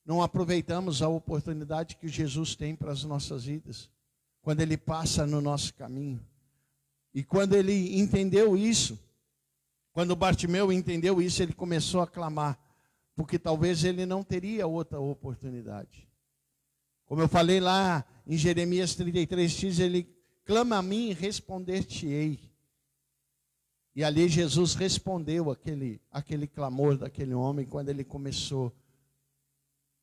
não aproveitamos a oportunidade que Jesus tem para as nossas vidas, quando Ele passa no nosso caminho. E quando ele entendeu isso, quando Bartimeu entendeu isso, ele começou a clamar, porque talvez ele não teria outra oportunidade. Como eu falei lá em Jeremias 33, ele clama a mim e responder-te-ei. E ali Jesus respondeu aquele clamor daquele homem quando ele começou.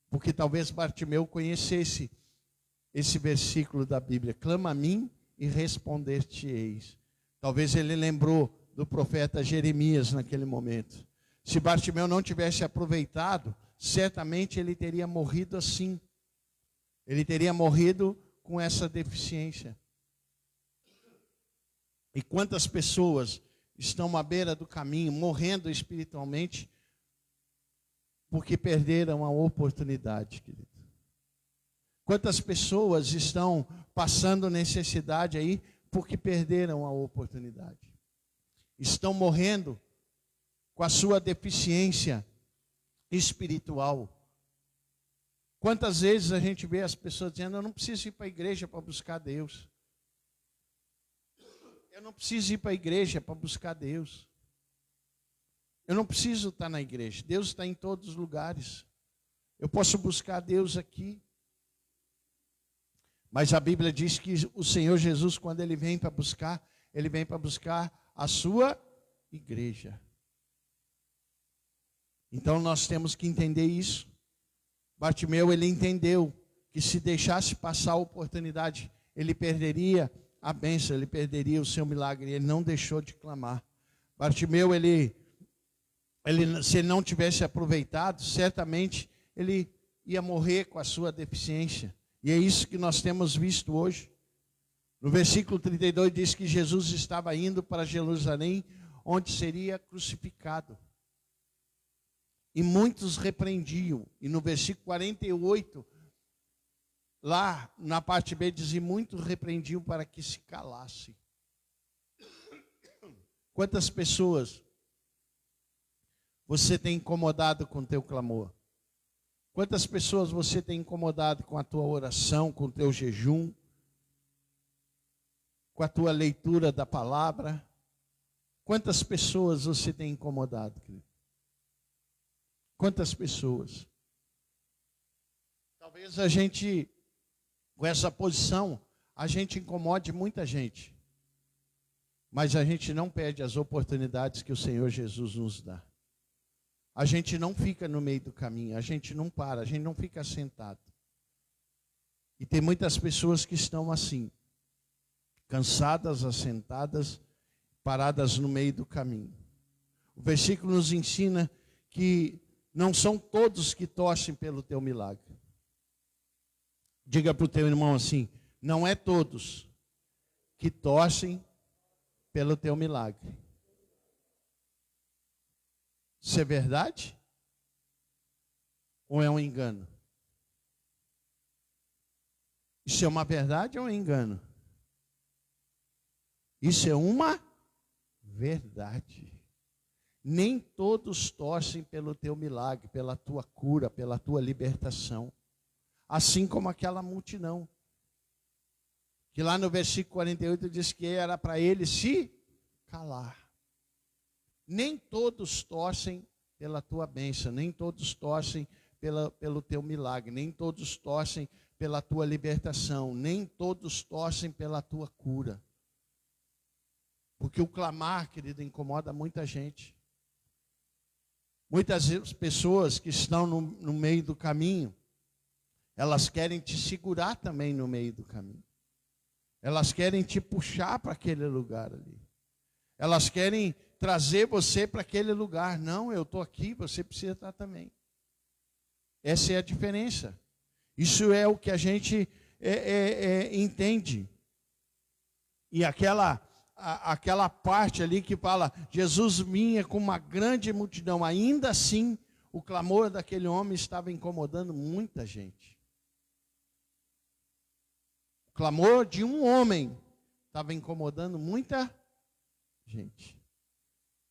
Porque talvez Bartimeu conhecesse esse versículo da Bíblia. Clama a mim e responder-te-eis. Talvez ele lembrou do profeta Jeremias naquele momento. Se Bartimeu não tivesse aproveitado, certamente ele teria morrido assim. Ele teria morrido com essa deficiência. E quantas pessoas estão à beira do caminho, morrendo espiritualmente, porque perderam a oportunidade, querido. Quantas pessoas estão passando necessidade aí, porque perderam a oportunidade. Estão morrendo com a sua deficiência espiritual. Quantas vezes a gente vê as pessoas dizendo, eu não preciso ir para a igreja para buscar Deus. Eu não preciso ir para a igreja para buscar Deus. Eu não preciso estar na igreja. Deus está em todos os lugares. Eu posso buscar Deus aqui. Mas a Bíblia diz que o Senhor Jesus, quando Ele vem para buscar, Ele vem para buscar a sua igreja. Então nós temos que entender isso. Bartimeu, ele entendeu que se deixasse passar a oportunidade, ele perderia a bênção, ele perderia o seu milagre. Ele não deixou de clamar. Bartimeu, se ele não tivesse aproveitado, certamente ele ia morrer com a sua deficiência. E é isso que nós temos visto hoje. No versículo 32 diz que Jesus estava indo para Jerusalém, onde seria crucificado. E muitos repreendiam. E no versículo 48, lá na parte B, diz, e muitos repreendiam para que se calasse. Quantas pessoas você tem incomodado com o teu clamor? Quantas pessoas você tem incomodado com a tua oração, com o teu jejum, com a tua leitura da palavra? Quantas pessoas você tem incomodado, querido? Quantas pessoas? Talvez a gente, com essa posição, a gente incomode muita gente. Mas a gente não perde as oportunidades que o Senhor Jesus nos dá. A gente não fica no meio do caminho, a gente não para, a gente não fica sentado. E tem muitas pessoas que estão assim, cansadas, assentadas, paradas no meio do caminho. O versículo nos ensina que não são todos que torcem pelo teu milagre. Diga para o teu irmão assim: não é todos que torcem pelo teu milagre. Isso é verdade? Ou é um engano? Isso é uma verdade ou é um engano? Isso é uma verdade. Nem todos torcem pelo teu milagre, pela tua cura, pela tua libertação. Assim como aquela multidão. Que lá no versículo 48 diz que era para ele se calar. Nem todos torcem pela tua bênção, nem todos torcem pelo teu milagre, nem todos torcem pela tua libertação, nem todos torcem pela tua cura. Porque o clamar, querido, incomoda muita gente. Muitas pessoas que estão no meio do caminho, elas querem te segurar também no meio do caminho. Elas querem te puxar para aquele lugar ali. Elas querem trazer você para aquele lugar. Não, eu estou aqui, você precisa estar também. Essa é a diferença. Isso é o que a gente entende. E aquela parte ali que fala, Jesus vinha com uma grande multidão. Ainda assim, o clamor daquele homem estava incomodando muita gente. O clamor de um homem estava incomodando muita gente.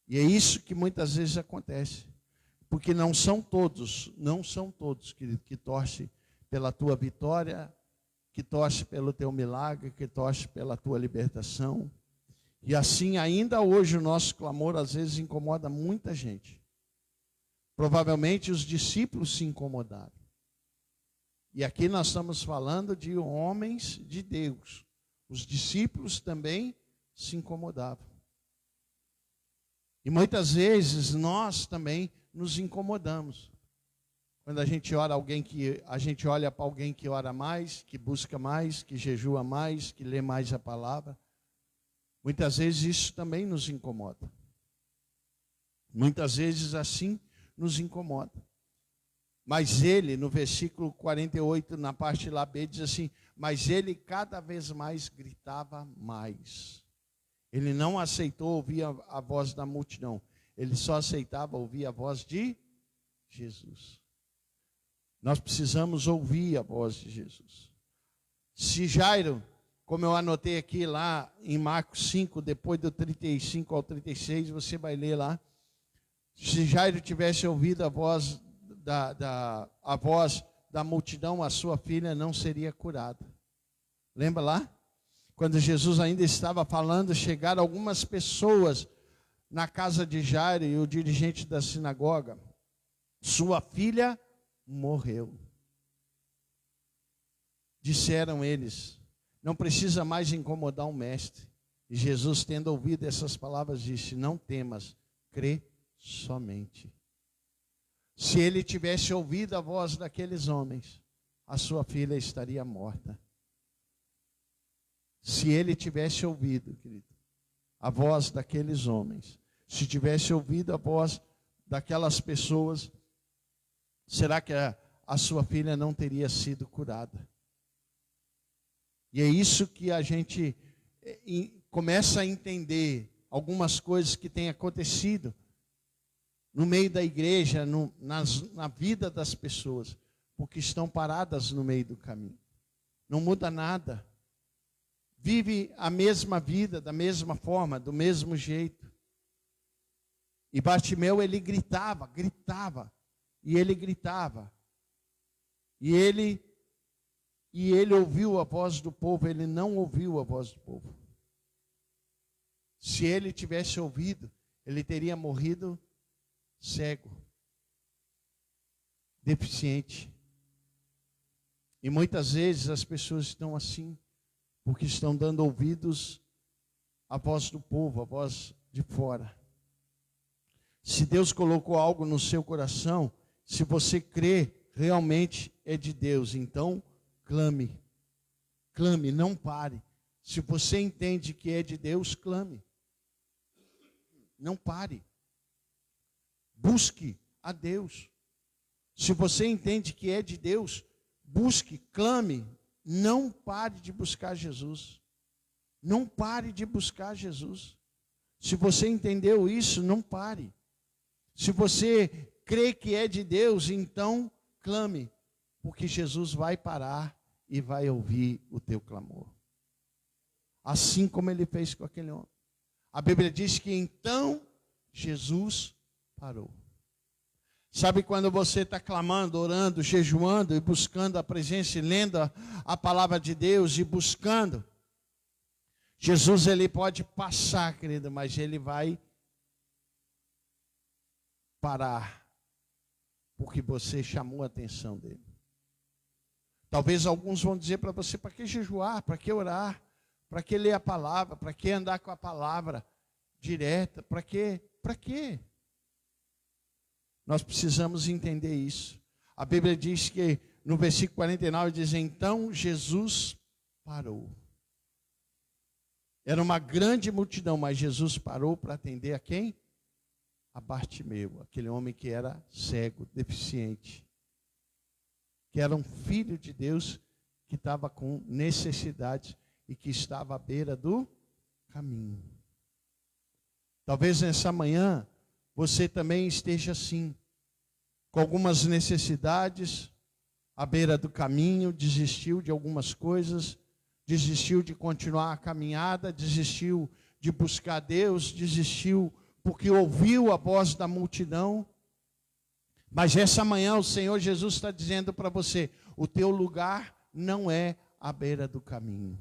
E é isso que muitas vezes acontece. Porque não são todos, querido, que torcem pela tua vitória, que torcem pelo teu milagre, que torcem pela tua libertação. E assim, ainda hoje, o nosso clamor às vezes incomoda muita gente. Provavelmente os discípulos se incomodaram. E aqui nós estamos falando de homens de Deus. Os discípulos também se incomodavam. E muitas vezes nós também nos incomodamos. Quando a gente olha para alguém que ora mais, que busca mais, que jejua mais, que lê mais a palavra, muitas vezes isso também nos incomoda. Muitas vezes assim nos incomoda. Mas ele, no versículo 48, na parte lá B, diz assim: mas ele cada vez mais gritava mais. Ele não aceitou ouvir a voz da multidão. Ele só aceitava ouvir a voz de Jesus. Nós precisamos ouvir a voz de Jesus. Se Jairo, como eu anotei aqui lá em Marcos 5, depois do 35 ao 36, você vai ler lá. Se Jairo tivesse ouvido a voz da multidão, a sua filha não seria curada. Lembra lá? Quando Jesus ainda estava falando, chegaram algumas pessoas na casa de Jairo e o dirigente da sinagoga. Sua filha morreu. Disseram eles: não precisa mais incomodar o mestre. E Jesus, tendo ouvido essas palavras, disse: não temas, crê somente. Se ele tivesse ouvido a voz daqueles homens, a sua filha estaria morta. Se ele tivesse ouvido, querido, a voz daqueles homens, se tivesse ouvido a voz daquelas pessoas, será que a sua filha não teria sido curada? E é isso que a gente começa a entender algumas coisas que têm acontecido no meio da igreja, na vida das pessoas, porque estão paradas no meio do caminho. Não muda nada. Vive a mesma vida, da mesma forma, do mesmo jeito. E Bartimeu, ele gritava, e ele gritava. E ele ouviu a voz do povo, ele não ouviu a voz do povo. Se ele tivesse ouvido, ele teria morrido cego, deficiente. E muitas vezes as pessoas estão assim, porque estão dando ouvidos à voz do povo, à voz de fora. Se Deus colocou algo no seu coração, se você crê, realmente é de Deus, então clame. Clame, não pare. Se você entende que é de Deus, clame. Não pare. Busque a Deus. Se você entende que é de Deus, busque, clame. Não pare de buscar Jesus. Não pare de buscar Jesus. Se você entendeu isso, não pare. Se você crê que é de Deus, então clame, porque Jesus vai parar e vai ouvir o teu clamor. Assim como ele fez com aquele homem. A Bíblia diz que então Jesus parou. Sabe quando você está clamando, orando, jejuando e buscando a presença e lendo a palavra de Deus e buscando, Jesus ele pode passar, querido, mas ele vai parar, porque você chamou a atenção dele. Talvez alguns vão dizer para você, para que jejuar, para que orar, para que ler a palavra, para que andar com a palavra direta, para quê? Para quê? Nós precisamos entender isso. A Bíblia diz que no versículo 49 diz, então Jesus parou. Era uma grande multidão, mas Jesus parou para atender a quem? A Bartimeu, aquele homem que era cego, deficiente, que era um filho de Deus, que estava com necessidade e que estava à beira do caminho. Talvez nessa manhã você também esteja assim, com algumas necessidades, à beira do caminho, desistiu de algumas coisas, desistiu de continuar a caminhada, desistiu de buscar Deus, desistiu porque ouviu a voz da multidão. Mas essa manhã o Senhor Jesus está dizendo para você, o teu lugar não é à beira do caminho.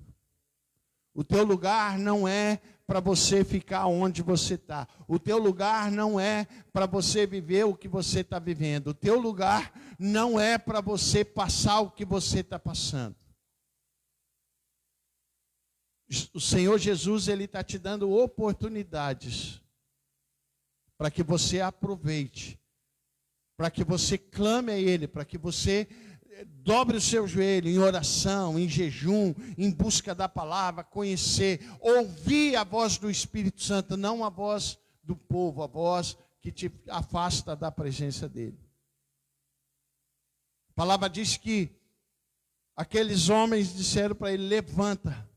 O teu lugar não é para você ficar onde você está. O teu lugar não é para você viver o que você está vivendo. O teu lugar não é para você passar o que você está passando. O Senhor Jesus, Ele está te dando oportunidades para que você aproveite, para que você clame a Ele, para que você dobre o seu joelho em oração, em jejum, em busca da palavra, conhecer, ouvir a voz do Espírito Santo, não a voz do povo, a voz que te afasta da presença dEle. A palavra diz que aqueles homens disseram para ele, levanta.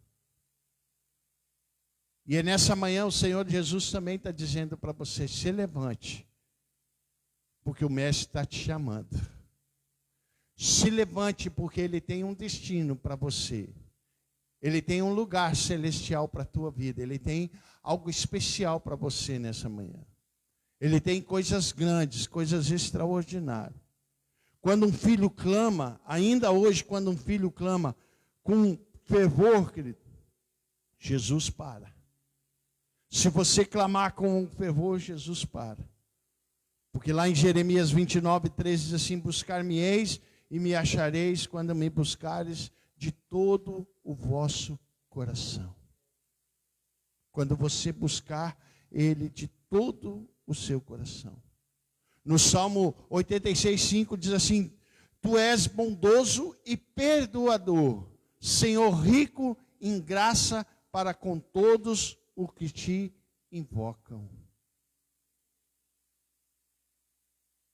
E é nessa manhã o Senhor Jesus também está dizendo para você, se levante, porque o Mestre está te chamando. Se levante, porque Ele tem um destino para você. Ele tem um lugar celestial para a tua vida. Ele tem algo especial para você nessa manhã. Ele tem coisas grandes, coisas extraordinárias. Quando um filho clama, ainda hoje, quando um filho clama com fervor, querido, Jesus para. Se você clamar com fervor, Jesus para. Porque lá em Jeremias 29:13 diz assim, buscar-me-eis e me achareis quando me buscares de todo o vosso coração. Quando você buscar Ele de todo o seu coração. No Salmo 86:5 diz assim, tu és bondoso e perdoador, Senhor rico em graça para com todos os que te invocam.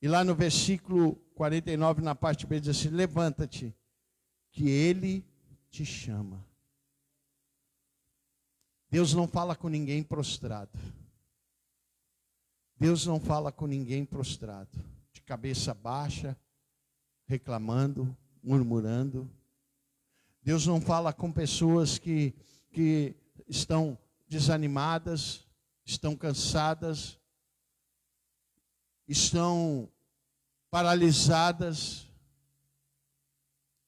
E lá no versículo 49, na parte B, diz assim, levanta-te, que Ele te chama. Deus não fala com ninguém prostrado. Deus não fala com ninguém prostrado, de cabeça baixa, reclamando, murmurando. Deus não fala com pessoas que estão desanimadas, estão cansadas, estão paralisadas.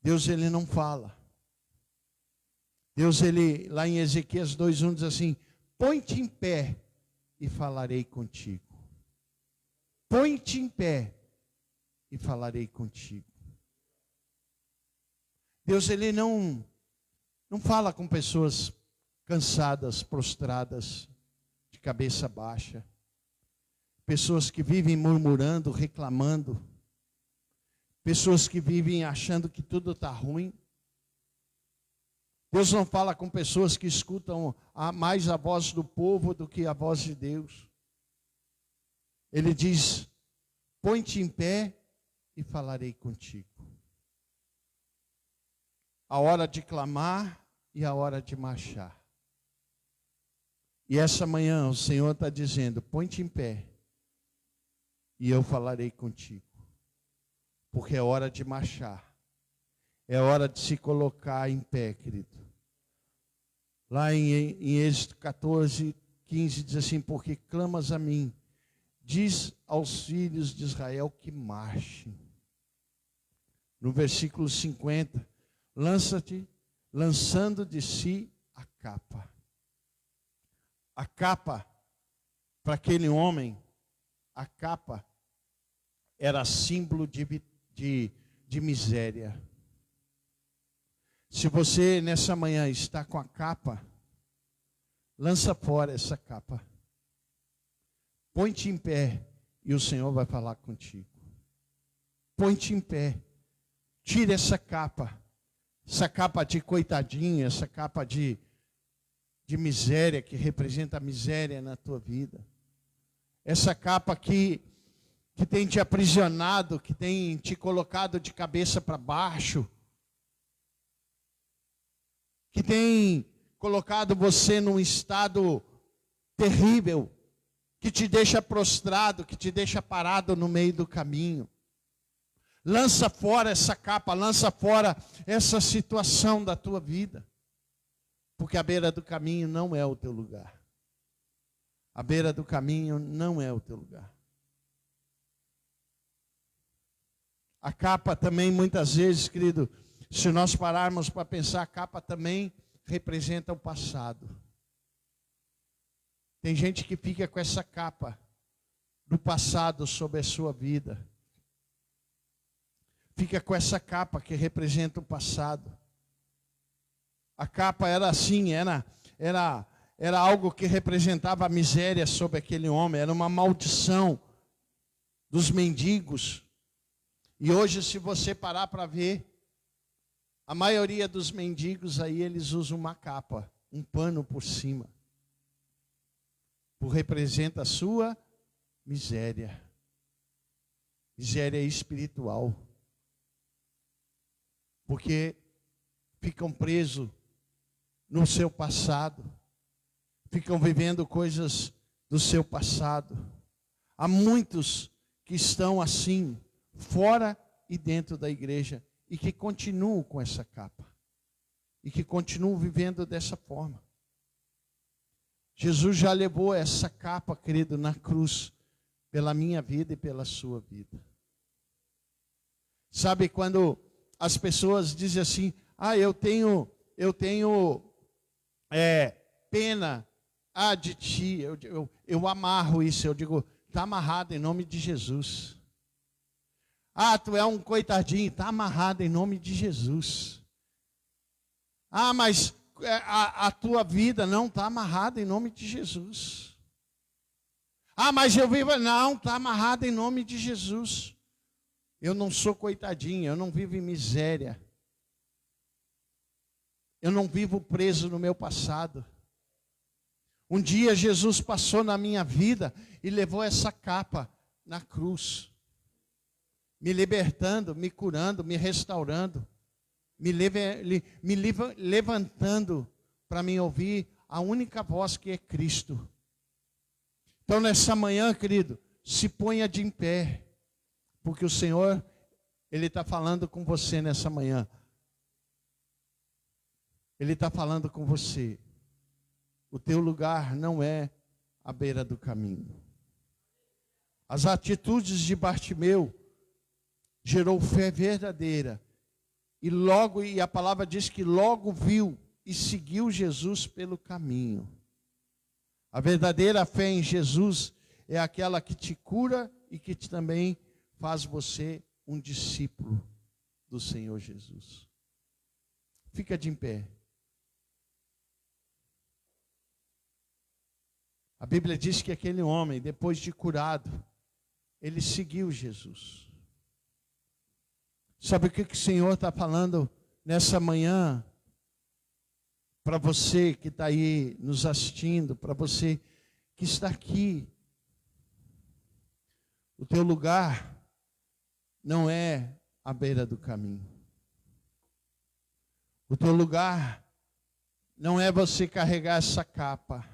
Deus, ele não fala. Deus, ele, lá em Ezequias 2:1 diz assim: põe-te em pé e falarei contigo. Põe-te em pé e falarei contigo. Deus, ele não fala com pessoas cansadas, prostradas, de cabeça baixa. Pessoas que vivem murmurando, reclamando. Pessoas que vivem achando que tudo está ruim. Deus não fala com pessoas que escutam mais a voz do povo do que a voz de Deus. Ele diz: põe-te em pé e falarei contigo. A hora de clamar e a hora de marchar. E essa manhã o Senhor está dizendo: põe-te em pé e eu falarei contigo. Porque é hora de marchar. É hora de se colocar em pé, querido. Lá em Êxodo 14:15 diz assim: porque clamas a mim, diz aos filhos de Israel que marchem. No versículo 50, lançando de si a capa. A capa, para aquele homem, a capa era símbolo de miséria. Se você nessa manhã está com a capa, lança fora essa capa. Põe-te em pé e o Senhor vai falar contigo. Põe-te em pé. Tira essa capa de coitadinho, essa capa de miséria, que representa a miséria na tua vida. Essa capa que tem te aprisionado, que tem te colocado de cabeça para baixo, que tem colocado você num estado terrível, que te deixa prostrado, que te deixa parado no meio do caminho. Lança fora essa capa, lança fora essa situação da tua vida. Porque a beira do caminho não é o teu lugar. A beira do caminho não é o teu lugar. A capa também, muitas vezes, querido, se nós pararmos para pensar, a capa também representa o passado. Tem gente que fica com essa capa do passado sobre a sua vida. Fica com essa capa que representa o passado. A capa era assim, era algo que representava a miséria sobre aquele homem, era uma maldição dos mendigos. E hoje, se você parar para ver, a maioria dos mendigos aí, eles usam uma capa, um pano por cima. Representa a sua miséria. Miséria espiritual. Porque ficam presos no seu passado. Ficam vivendo coisas do seu passado. Há muitos que estão assim, fora e dentro da igreja, e que continuam com essa capa. E que continuam vivendo dessa forma. Jesus já levou essa capa, querido, na cruz, pela minha vida e pela sua vida. Sabe quando as pessoas dizem assim: eu tenho pena de ti, eu amarro isso, eu digo: está amarrado em nome de Jesus. Tu é um coitadinho, está amarrado em nome de Jesus. Mas a tua vida não está amarrada em nome de Jesus. Mas eu vivo, não, está amarrada em nome de Jesus. Eu não sou coitadinho, eu não vivo em miséria. Eu não vivo preso no meu passado. Um dia Jesus passou na minha vida e levou essa capa na cruz, me libertando, me curando, me restaurando, me levantando para me ouvir a única voz que é Cristo. Então nessa manhã, querido, se ponha de em pé, porque o Senhor, Ele está falando com você nessa manhã. Ele está falando com você. O teu lugar não é à beira do caminho. As atitudes de Bartimeu gerou fé verdadeira e a palavra diz que logo viu e seguiu Jesus pelo caminho. A verdadeira fé em Jesus é aquela que te cura e que também faz você um discípulo do Senhor Jesus. Fica de pé. A Bíblia diz que aquele homem, depois de curado, ele seguiu Jesus. Sabe o que o Senhor está falando nessa manhã? Para você que está aí nos assistindo, para você que está aqui. O teu lugar não é à beira do caminho. O teu lugar não é você carregar essa capa.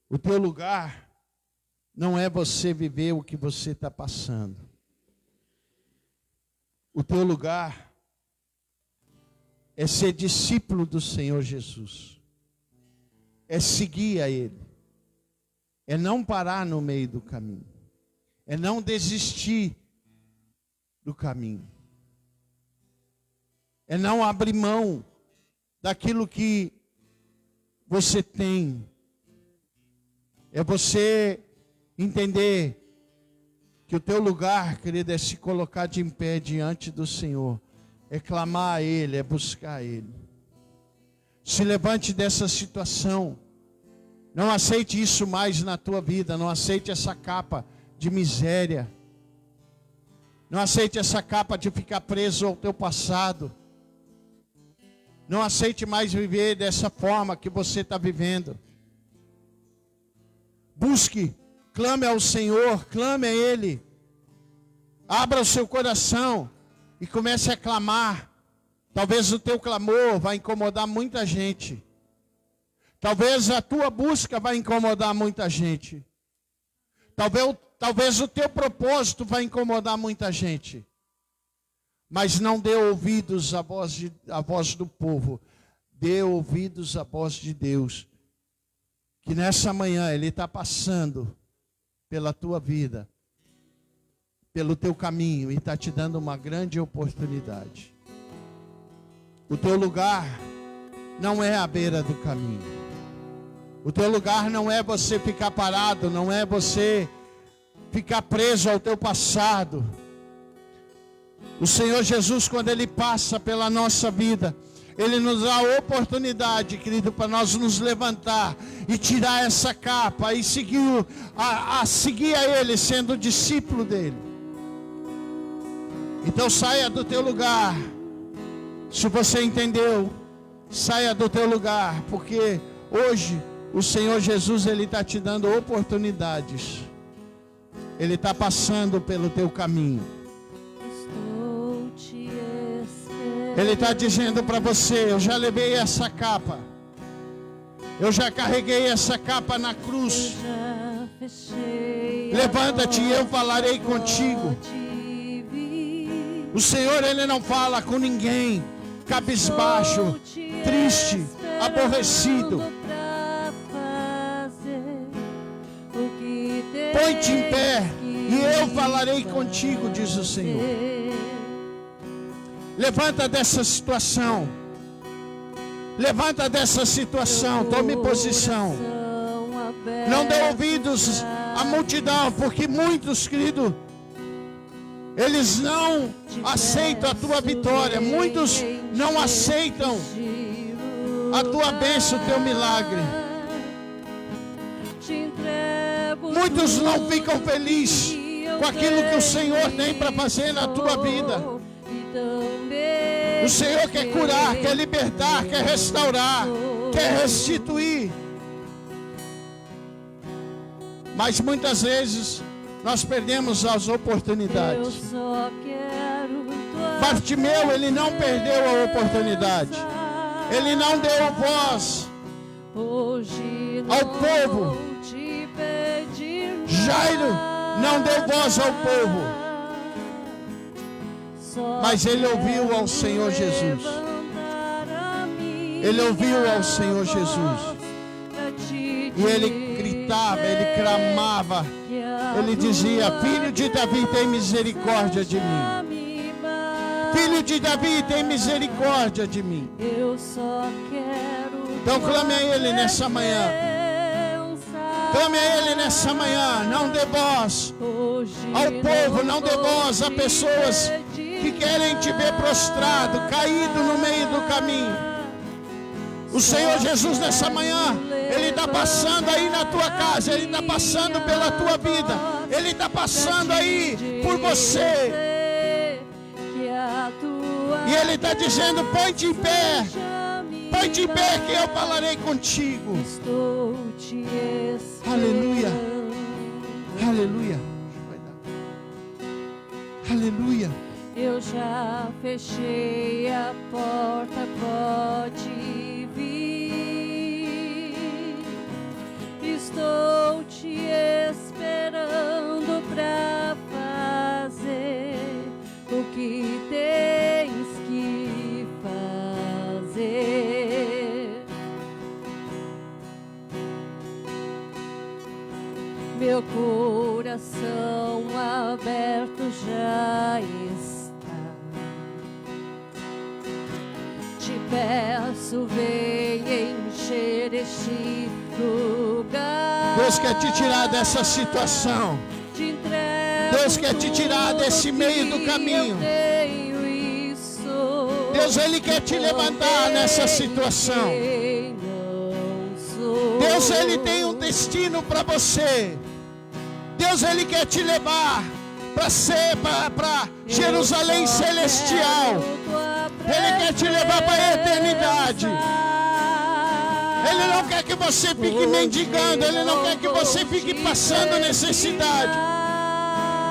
O teu lugar não é você viver o que você está passando. O teu lugar é ser discípulo do Senhor Jesus. É seguir a Ele. É não parar no meio do caminho. É não desistir do caminho. É não abrir mão daquilo que você tem. É você entender que o teu lugar, querido, é se colocar de em pé diante do Senhor. É clamar a Ele, é buscar a Ele. Se levante dessa situação. Não aceite isso mais na tua vida. Não aceite essa capa de miséria. Não aceite essa capa de ficar preso ao teu passado. Não aceite mais viver dessa forma que você está vivendo. Busque, clame ao Senhor, clame a Ele. Abra o seu coração e comece a clamar. Talvez o teu clamor vai incomodar muita gente. Talvez a tua busca vai incomodar muita gente. Talvez o teu propósito vai incomodar muita gente. Mas não dê ouvidos à voz do povo. Dê ouvidos à voz de Deus. Que nessa manhã Ele está passando pela tua vida, pelo teu caminho, e está te dando uma grande oportunidade. O teu lugar não é à beira do caminho. O teu lugar não é você ficar parado, não é você ficar preso ao teu passado. O Senhor Jesus, quando Ele passa pela nossa vida, Ele nos dá a oportunidade, querido, para nós nos levantar e tirar essa capa e seguir a Ele, sendo discípulo dEle. Então saia do teu lugar. Se você entendeu, saia do teu lugar, porque hoje o Senhor Jesus, Ele está te dando oportunidades. Ele está passando pelo teu caminho. Ele está dizendo para você: eu já levei essa capa. Eu já carreguei essa capa na cruz. Levanta-te e eu falarei contigo. O Senhor, Ele não fala com ninguém cabisbaixo, triste, aborrecido. Põe-te em pé e eu falarei contigo, diz o Senhor. Levanta dessa situação. Levanta dessa situação. Tome posição. Não dê ouvidos à multidão, porque muitos, querido, eles não aceitam a tua vitória. Muitos não aceitam a tua bênção, o teu milagre. Muitos não ficam felizes com aquilo que o Senhor tem para fazer na tua vida. O Senhor quer curar, quer libertar, quer restaurar, quer restituir. Mas muitas vezes nós perdemos as oportunidades. Bartimeu, ele não perdeu a oportunidade. Ele não deu voz ao povo. Jairo não deu voz ao povo. Mas ele ouviu ao Senhor Jesus. Ele ouviu ao Senhor Jesus. E ele gritava, ele clamava. Ele dizia: Filho de Davi, tem misericórdia de mim. Filho de Davi, tem misericórdia de mim. Eu só quero. Então clame a Ele nessa manhã. Clame a Ele nessa manhã. Não dê voz ao povo, não dê voz a pessoas que querem te ver prostrado, caído no meio do caminho. O Senhor Jesus nessa manhã, Ele está passando aí na tua casa, Ele está passando pela tua vida, Ele está passando aí por você. E Ele está dizendo: põe-te em pé, põe-te em pé que eu falarei contigo. Aleluia, aleluia, aleluia. Eu já fechei a porta, pode vir. Estou te esperando pra fazer o que tens que fazer. Meu coração aberto já está. Te peço, vem encher este lugar. Deus quer te tirar dessa situação. Deus quer te tirar desse meio do caminho. Deus, Ele quer te levantar nessa situação. Deus, Ele tem um destino para você. Deus, Ele quer te levar para Jerusalém celestial. Ele quer te levar para a eternidade. Ele não quer que você fique mendigando. Ele não quer que você fique passando necessidade.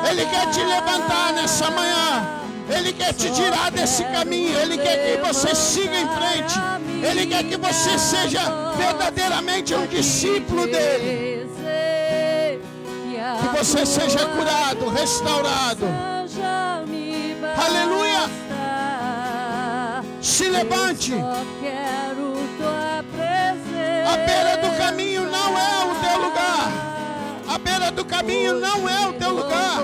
Ele quer te levantar nessa manhã. Ele quer te tirar desse caminho. Ele quer que você siga em frente. Ele quer que você seja verdadeiramente um discípulo dele. Que você seja curado, restaurado. Aleluia. Se levante. A beira do caminho não é o teu lugar. A beira do caminho não é o teu lugar.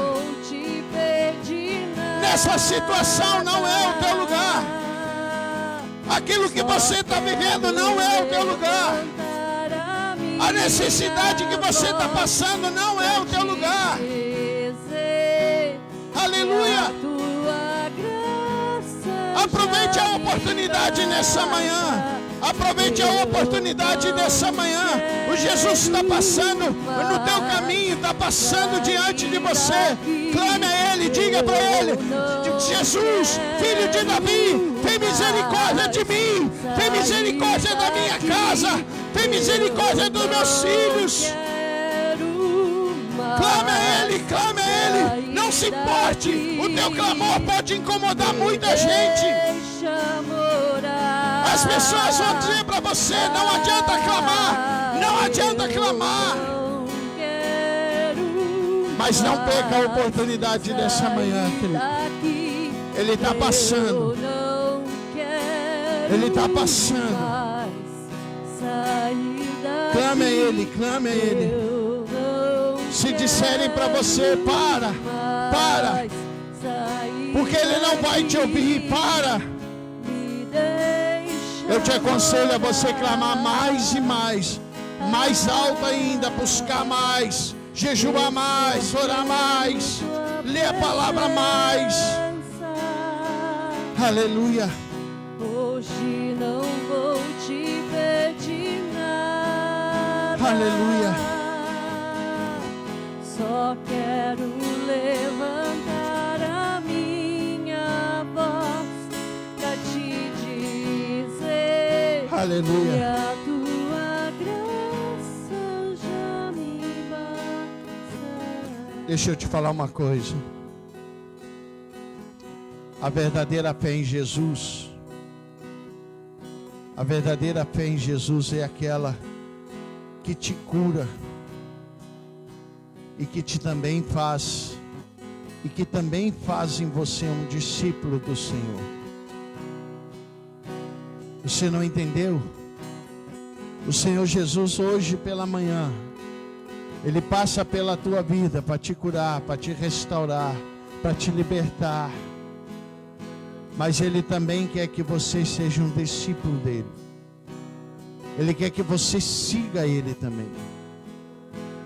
Nessa situação não é o teu lugar. Aquilo que você está vivendo não é o teu lugar. A necessidade que você está passando não é o teu lugar. Aleluia. Aproveite a oportunidade nessa manhã. Aproveite a oportunidade dessa manhã. O Jesus está passando no teu caminho, está passando diante de você. Clame a Ele, diga para Ele: Jesus, Filho de Davi, tem misericórdia de mim, tem misericórdia da minha casa, tem misericórdia dos meus filhos. Clame a Ele, clame a Ele. Não se importe, o teu clamor pode incomodar muita gente. As pessoas vão dizer para você: não adianta clamar, não adianta clamar. Mas não perca a oportunidade dessa manhã, querido. Ele está passando. Ele está passando. Clame a Ele, clame a Ele. Se disserem para você: para, porque Ele não vai te ouvir, para. Eu te aconselho a você clamar mais e mais, mais alto ainda, buscar mais, jejuar mais, orar mais, ler a palavra mais. Aleluia. Hoje não vou te pedir nada. Aleluia. Só quero levantar a minha voz pra te dizer: aleluia. Que a tua graça já me basta. Deixa eu te falar uma coisa. A verdadeira fé em Jesus, a verdadeira fé em Jesus é aquela que te cura e que também faz em você um discípulo do Senhor. Você não entendeu? O Senhor Jesus hoje pela manhã, Ele passa pela tua vida para te curar, para te restaurar, para te libertar. Mas Ele também quer que você seja um discípulo dele. Ele quer que você siga Ele também.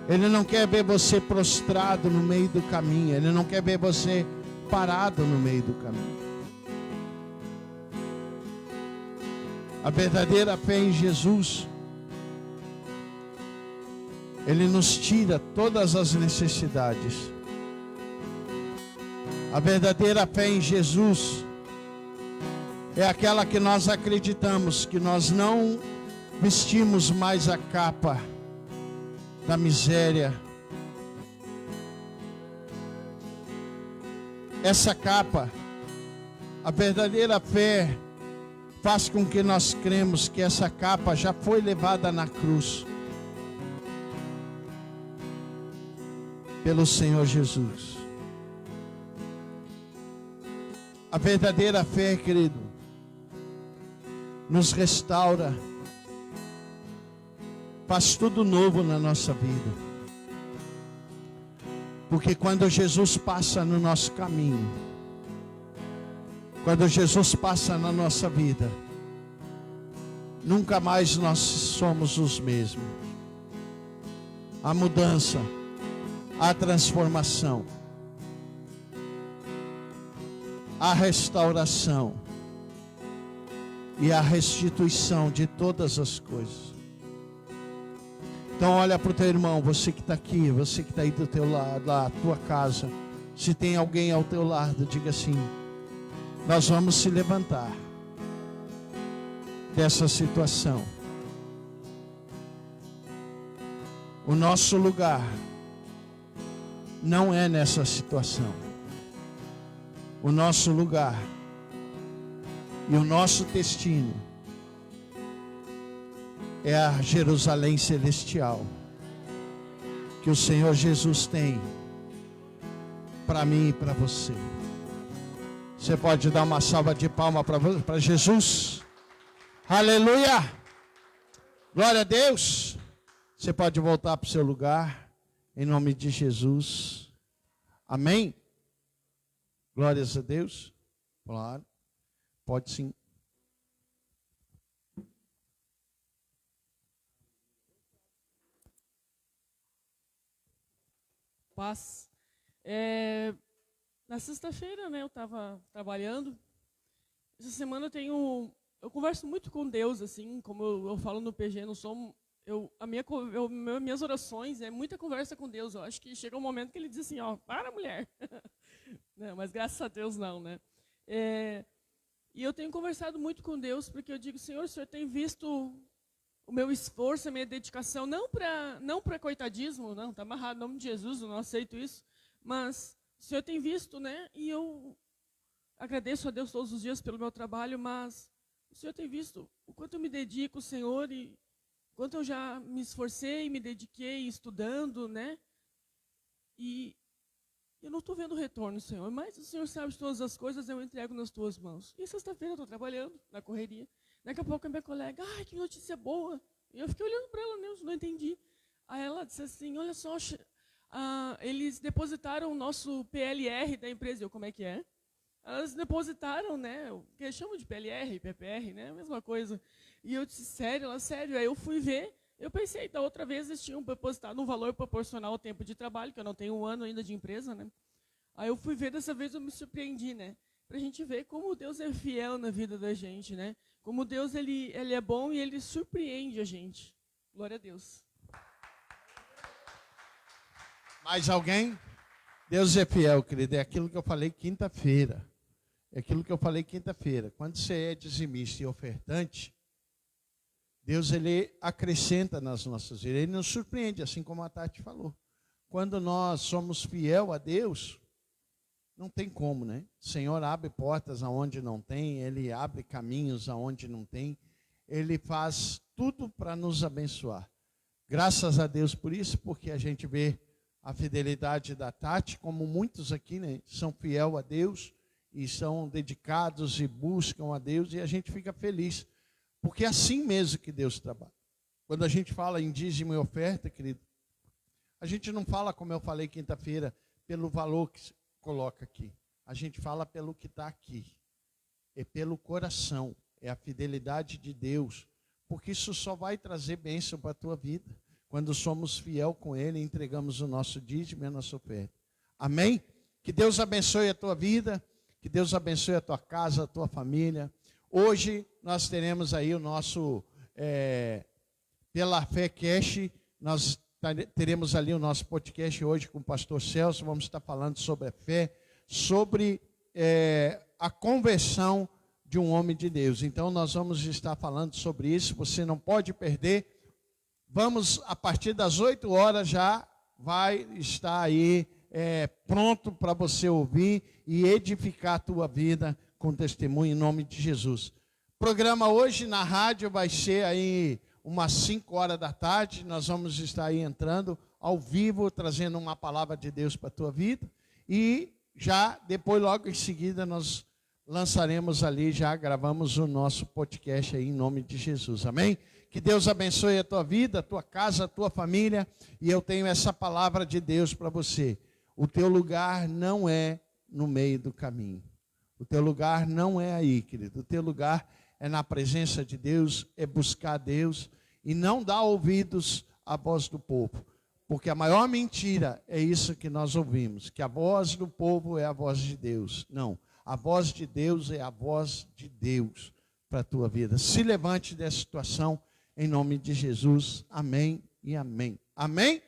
Ele não quer ver você prostrado no meio do caminho. Ele não quer ver você parado no meio do caminho. A verdadeira fé em Jesus, Ele nos tira todas as necessidades. A verdadeira fé em Jesus é aquela que nós acreditamos que nós não vestimos mais a capa da miséria. Essa capa, a verdadeira fé, faz com que nós cremos que essa capa já foi levada na cruz pelo Senhor Jesus. A verdadeira fé, querido, nos restaura, faz tudo novo na nossa vida. Porque quando Jesus passa no nosso caminho, quando Jesus passa na nossa vida, nunca mais nós somos os mesmos. A mudança, a transformação, a restauração e a restituição de todas as coisas. Então olha para o teu irmão, você que está aqui, você que está aí do teu lado, lá, tua casa. Se tem alguém ao teu lado, diga assim: nós vamos se levantar dessa situação. O nosso lugar não é nessa situação. O nosso lugar e o nosso destino é a Jerusalém celestial que o Senhor Jesus tem para mim e para você. Você pode dar uma salva de palmas para Jesus? Aleluia! Glória a Deus! Você pode voltar para o seu lugar, em nome de Jesus. Amém? Glórias a Deus. Claro. Pode sim. Paz. Na sexta-feira, né, eu estava trabalhando. Essa semana eu converso muito com Deus, assim, como eu falo no PG, não sou, minhas orações é muita conversa com Deus. Eu acho que chega um momento que Ele diz assim, ó, para, mulher. Não, mas graças a Deus não, né? E eu tenho conversado muito com Deus, porque eu digo, Senhor, o Senhor tem visto o meu esforço, a minha dedicação, não para coitadismo, não, está amarrado, em nome de Jesus, eu não aceito isso, mas o Senhor tem visto, né? E eu agradeço a Deus todos os dias pelo meu trabalho, mas o Senhor tem visto o quanto eu me dedico, Senhor, e quanto eu já me esforcei, me dediquei estudando, né? E eu não estou vendo retorno, Senhor, mas o Senhor sabe de todas as coisas, eu entrego nas tuas mãos. E sexta-feira eu estou trabalhando na correria. Daqui a pouco a minha colega, ai, que notícia boa. E eu fiquei olhando para ela, não entendi. Aí ela disse assim, olha só, eles depositaram o nosso PLR da empresa. Eu, como é que é? Elas depositaram, né, o que eles chamam de PLR, PPR, né, a mesma coisa. E eu disse, sério? Ela, sério. Aí eu fui ver, eu pensei, da outra vez eles tinham depositado um valor proporcional ao tempo de trabalho, que eu não tenho 1 ano ainda de empresa, né. Aí eu fui ver, dessa vez eu me surpreendi, né, para a gente ver como Deus é fiel na vida da gente, né. Como Deus, ele é bom e Ele surpreende a gente. Glória a Deus. Mais alguém? Deus é fiel, querido. É aquilo que eu falei quinta-feira. É aquilo que eu falei quinta-feira. Quando você é dizimista e ofertante, Deus, Ele acrescenta nas nossas vidas. Ele nos surpreende, assim como a Tati falou. Quando nós somos fiel a Deus, não tem como, né? O Senhor abre portas aonde não tem, Ele abre caminhos aonde não tem, Ele faz tudo para nos abençoar. Graças a Deus por isso, porque a gente vê a fidelidade da Tati, como muitos aqui, né, são fiel a Deus e são dedicados e buscam a Deus, e a gente fica feliz, porque é assim mesmo que Deus trabalha. Quando a gente fala em dízimo e oferta, querido, a gente não fala, como eu falei quinta-feira, pelo valor que coloca aqui. A gente fala pelo que está aqui. é pelo coração, é a fidelidade de Deus, porque isso só vai trazer bênção para a tua vida, quando somos fiel com Ele e entregamos o nosso dízimo e a nossa oferta. Amém? Que Deus abençoe a tua vida, que Deus abençoe a tua casa, a tua família. Hoje nós teremos aí o nosso, pela Fé Cash, nós teremos ali o nosso podcast hoje com o pastor Celso, vamos estar falando sobre a fé, sobre a conversão de um homem de Deus. Então nós vamos estar falando sobre isso, você não pode perder. Vamos, a partir das 8 horas já vai estar aí pronto para você ouvir e edificar a tua vida com testemunho em nome de Jesus. O programa hoje na rádio vai ser aí umas 5 horas da tarde, nós vamos estar aí entrando ao vivo, trazendo uma palavra de Deus para a tua vida, e já depois, logo em seguida, nós lançaremos ali, já gravamos o nosso podcast aí em nome de Jesus, amém? Que Deus abençoe a tua vida, a tua casa, a tua família, e eu tenho essa palavra de Deus para você. O teu lugar não é no meio do caminho, o teu lugar não é aí, querido, o teu lugar é na presença de Deus, é buscar Deus, e não dar ouvidos à voz do povo, porque a maior mentira é isso que nós ouvimos, que a voz do povo é a voz de Deus. Não, a voz de Deus é a voz de Deus para a tua vida. Se levante dessa situação em nome de Jesus, amém e amém. Amém?